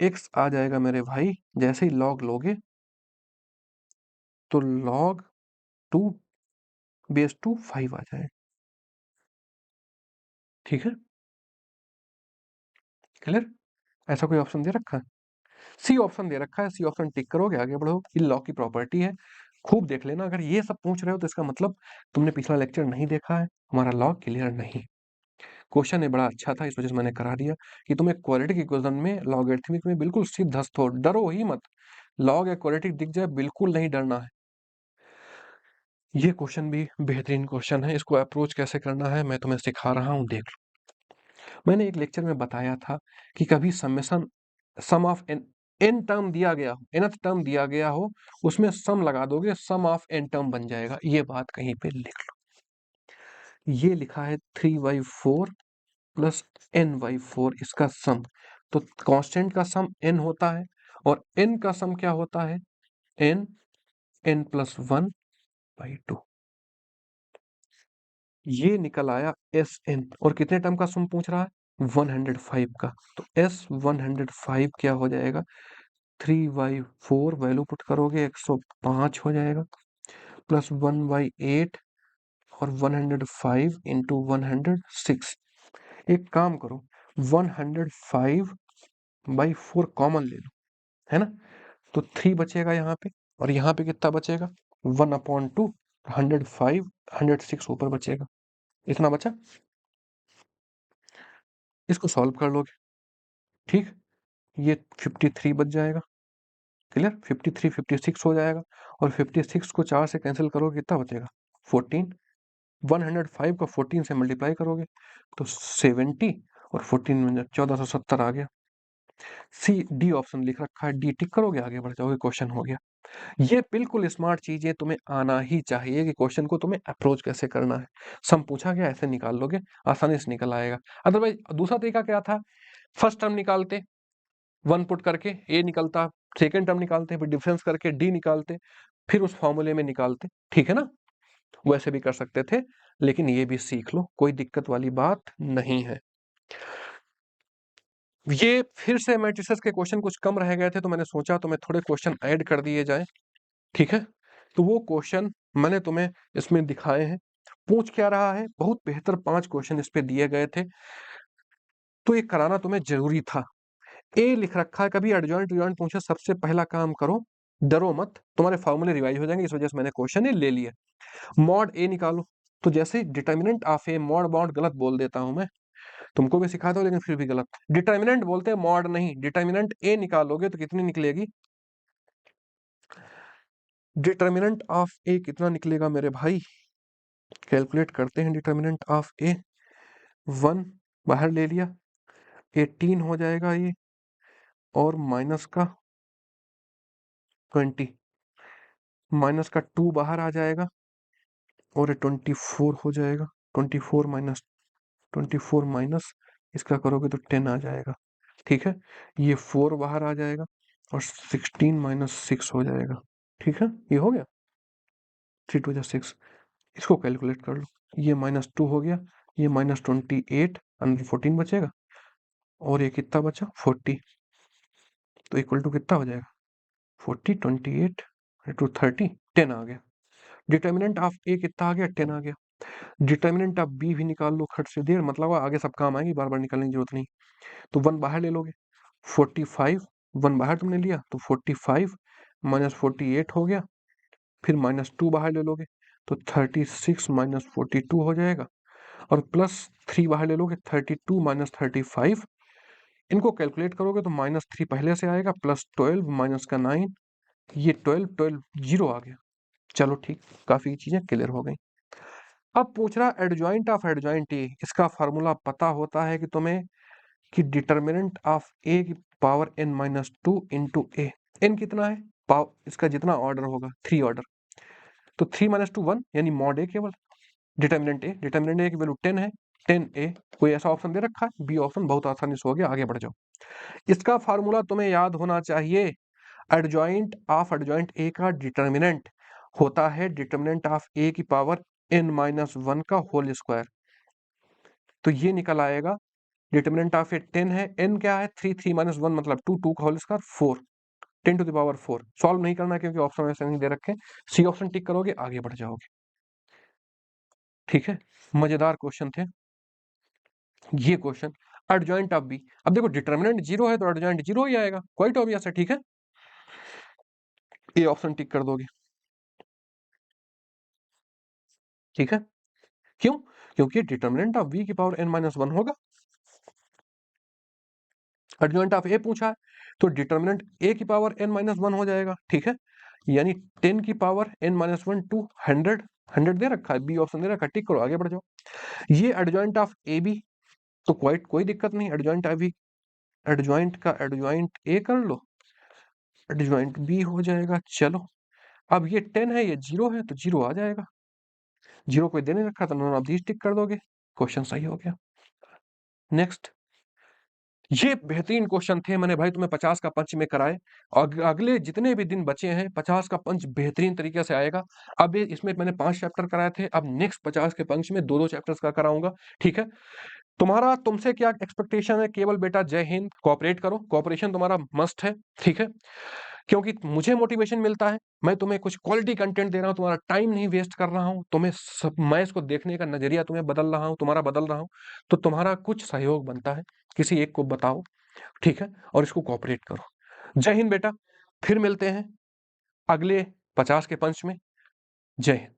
x आ जाएगा मेरे भाई, जैसे ही log लोगे तो log 2 बेस टू 5 आ जाएगा, ठीक है। क्लियर। ऐसा कोई ऑप्शन दे रखा है, सी ऑप्शन दे रखा है, सी ऑप्शन टिक करोगे आगे बढ़ो, ये लॉ की प्रॉपर्टी है। खूब देख लेना, अगर ये सब पूछ रहे हो तो इसका मतलब तुमने पिछला लेक्चर नहीं देखा है, हमारा लॉ क्लियर नहीं। क्वेश्चन ये बड़ा अच्छा था, इस वजह से मैंने करा दिया कि तुम्हें क्वाड्रेटिक इक्वेशन में लॉगरिथमिक में बिल्कुल सिद्धस्त हो, डरो ही मत। लॉग या क्वाड्रेटिक दिख जाए बिल्कुल नहीं डरना है। ये क्वेश्चन भी बेहतरीन क्वेश्चन है, इसको अप्रोच कैसे करना है मैं तुम्हें सिखा रहा हूँ, देख लो। मैंने एक लेक्चर में बताया था कि कभी summation sum of n term दिया गया हो, nth टर्म दिया गया हो, उसमें सम लगा दोगे, सम ऑफ एन टर्म बन जाएगा, ये बात कहीं पे लिख लो। ये लिखा है 3/4 प्लस n/4 इसका सम, तो कांस्टेंट का सम n होता है, और n का सम क्या होता है n प्लस 1/2, ये निकल आया Sn, और कितने टर्म का सम पूछ रहा है 105 का, तो S105 क्या हो जाएगा 3/4 वैल्यू पुट करोगे 105 हो जाएगा, प्लस 1/8 और 105 इंटू 106। एक काम करो 105/4 कॉमन ले लो, है ना, तो 3 बचेगा यहाँ पे, और यहाँ पे कितना बचेगा 1/2, 105 106 ऊपर बचेगा, इतना बचा, इसको सॉल्व कर लोगे, ठीक, ये 53 बच जाएगा। क्लियर, 53 56 हो जाएगा, और 56 को 4 से कैंसिल करोगे कितना बचेगा 14, 105 को 14 से मल्टीप्लाई करोगे तो 70, और 14 में 1470 आ गया। सी डी ऑप्शन लिख रखा है, डी टिक करोगे आगे बढ़ जाओगे, क्वेश्चन हो गया। ये बिल्कुल स्मार्ट चीजें तुम्हें आना ही चाहिए कि क्वेश्चन को तुम्हें अप्रोच कैसे करना है। सम पूछा गया ऐसे निकाल लोगे, आसानी से निकल आएगा। अदरवाइज दूसरा तरीका क्या था, फर्स्ट टर्म निकालते 1 पुट करके ए निकलता, सेकंड टर्म निकालते, फिर डिफरेंस करके डी निकालते, फिर उस फॉर्मूले में निकालते, ठीक है ना? वैसे भी कर सकते थे, लेकिन ये भी सीख लो, कोई दिक्कत वाली बात नहीं है। ये फिर से मैट्रिसेस के क्वेश्चन कुछ कम रह गए थे, तो मैंने सोचा तुम्हें थोड़े क्वेश्चन ऐड कर दिए जाएं, ठीक है? तो वो क्वेश्चन मैंने तुम्हें इसमें दिखाए हैं। पूछ क्या रहा है, बहुत बेहतर 5 क्वेश्चन इस पे दिए गए थे, तो ये कराना तुम्हें जरूरी था। ए लिख रखा है, कभी एडजॉइंट रिजॉइंट पूछे, सबसे पहला काम करो, डरो मत, तुम्हारे फॉर्मूले रिवाइज हो जाएंगे, इस वजह से मैंने क्वेश्चन ये ले लिया। मॉड ए निकालो, तो जैसे determinant of A, mod mod गलत बोल देता हूं मैं, तुमको भी सिखाता हूं लेकिन फिर भी गलत, डिटर्मिनेंट बोलते हैं मॉड नहीं, डिटर्मिनेंट ए निकालोगे तो कितनी निकलेगी, डिटर्मिनेंट ऑफ ए कितना निकलेगा मेरे भाई, कैलकुलेट करते हैं, डिटर्मिनेंट ऑफ ए 1 बाहर ले लिया, 18 हो जाएगा ये, और माइनस का 20, माइनस का 2 बाहर आ जाएगा, और 24 हो जाएगा, 24 माइनस इसका करोगे तो 10 आ जाएगा, ठीक है? ये 4 बाहर आ जाएगा, और 16 माइनस 6 हो जाएगा, ठीक है? ये हो गया, 3 2 6, इसको कैलकुलेट कर लो, ये -2 हो गया, ये -28 अंदर 14 बचेगा, और ये कितना बचा 40, तो इक्वल टू कितना हो जाएगा 40 28 टू 30, 10 आ गया। डिटर्मिनेंट ऑफ ए कितना आ गया, 10 आ गया। डिटर्मिनेंट ऑफ बी भी निकाल लो, खट से देर, मतलब आगे सब काम आएंगे, बार बार निकालने की जरूरत नहीं। तो 1 बाहर ले लोगे, 45, 1 बाहर तुमने लिया तो 45 माइनस 48 हो गया, फिर -2 बाहर ले लोगे तो 36 माइनस 42 हो जाएगा, और +3 बाहर ले लोगे 32 माइनस 35, इनको कैलकुलेट करोगे तो -3 पहले से आएगा, +12 माइनस का 9, ये 12 12 0 आ गया। चलो ठीक, काफी चीजें क्लियर हो गई। अब पूछ रहा एडजॉइंट ऑफ एडजॉइंट ए, इसका फार्मूला पता होता है कि तुम्हें, कि डिटर्मिनेंट ऑफ ए की पावर n-2 इंटू ए, एन कितना है, पावर इसका जितना ऑर्डर होगा 3 ऑर्डर, तो 3 - 2 1, यानी मॉड ए केवल, डिटर्मिनेंट ए की वैल्यू 10 है, 10 ए, कोई ऐसा ऑप्शन दे रखा है, बी ऑप्शन, बहुत आसानी से हो गया, आगे बढ़ जाओ। इसका फार्मूला तुम्हें याद होना चाहिए, एडजॉइंट ए का डिटर्मिनेंट होता है डिटर्मिनेंट ऑफ ए की पावर n-1 का होल स्क्वायर, तो ये निकल आएगा, डिटर्मिनेंट ऑफ ए 10 है, n क्या है 3, 3 - 1 मतलब 2, 2 का whole square 4, 10 to the power 4, solve नहीं करना क्योंकि ऑप्शन ऐसे नहीं दे रखे, सी ऑप्शन टिक करोगे आगे बढ़ जाओगे, ठीक है? मजेदार क्वेश्चन थे ये क्वेश्चन। एडजॉइंट ऑफ बी, अब देखो डिटर्मिनेंट 0 है तो एडजॉइंट 0 ही आएगा, क्वाइट ऑब्वियस है, ठीक है? ये ऑप्शन टिक कर दोगे, ठीक है? क्यों? क्योंकि डिटर्मिनेंट ऑफ बी की पावर n-1 होगा, एडजॉइंट ऑफ ए पूछा है तो डिटर्मिनेंट ए की पावर n-1 हो जाएगा, ठीक है? यानी 10 की पावर n-1 टू 100, 100 दे रखा है, बी ऑप्शन दे रखा है, टिक करो आगे बढ़ जाओ। ये एडजॉइंट ऑफ ए बी, तो क्वाइट कोई दिक्कत नहीं, एडजॉइंट ऑफ बी, एडजॉइंट का एडजॉइंट ए कर लो, एडजॉइंट बी हो जाएगा। चलो अब ये 10 है, ये 0 है, तो 0 आ जाएगा, 0 कोई दे नहीं रखा, तो नॉन ऑफ दीज टिक कर दोगे, क्वेश्चन सही हो गया। नेक्स्ट, ये बेहतरीन क्वेश्चन थे, मैंने भाई तुम्हें 50 का पंच में कराए, और अगले जितने भी दिन बचे हैं 50 का पंच बेहतरीन तरीके से आएगा। अब इसमें मैंने 5 चैप्टर कराए थे, अब नेक्स्ट 50 के पंच में 2-2 चैप्टर्स का कराऊंगा, ठीक है? तुम्हारा तुमसे क्या एक्सपेक्टेशन है, केवल बेटा जय हिंद, कोऑपरेट करो, कोऑपरेशन तुम्हारा मस्ट है, ठीक है? क्योंकि मुझे मोटिवेशन मिलता है, मैं तुम्हें कुछ क्वालिटी कंटेंट दे रहा हूं, तुम्हारा टाइम नहीं वेस्ट कर रहा हूं, तुम्हें मैं इसको देखने का नजरिया तुम्हें बदल रहा हूं, तुम्हारा बदल रहा हूं, तो तुम्हारा कुछ सहयोग बनता है, किसी एक को बताओ, ठीक है? और इसको कोऑपरेट करो। जय हिंद बेटा, फिर मिलते हैं अगले 50 के पंच में। जय हिंद।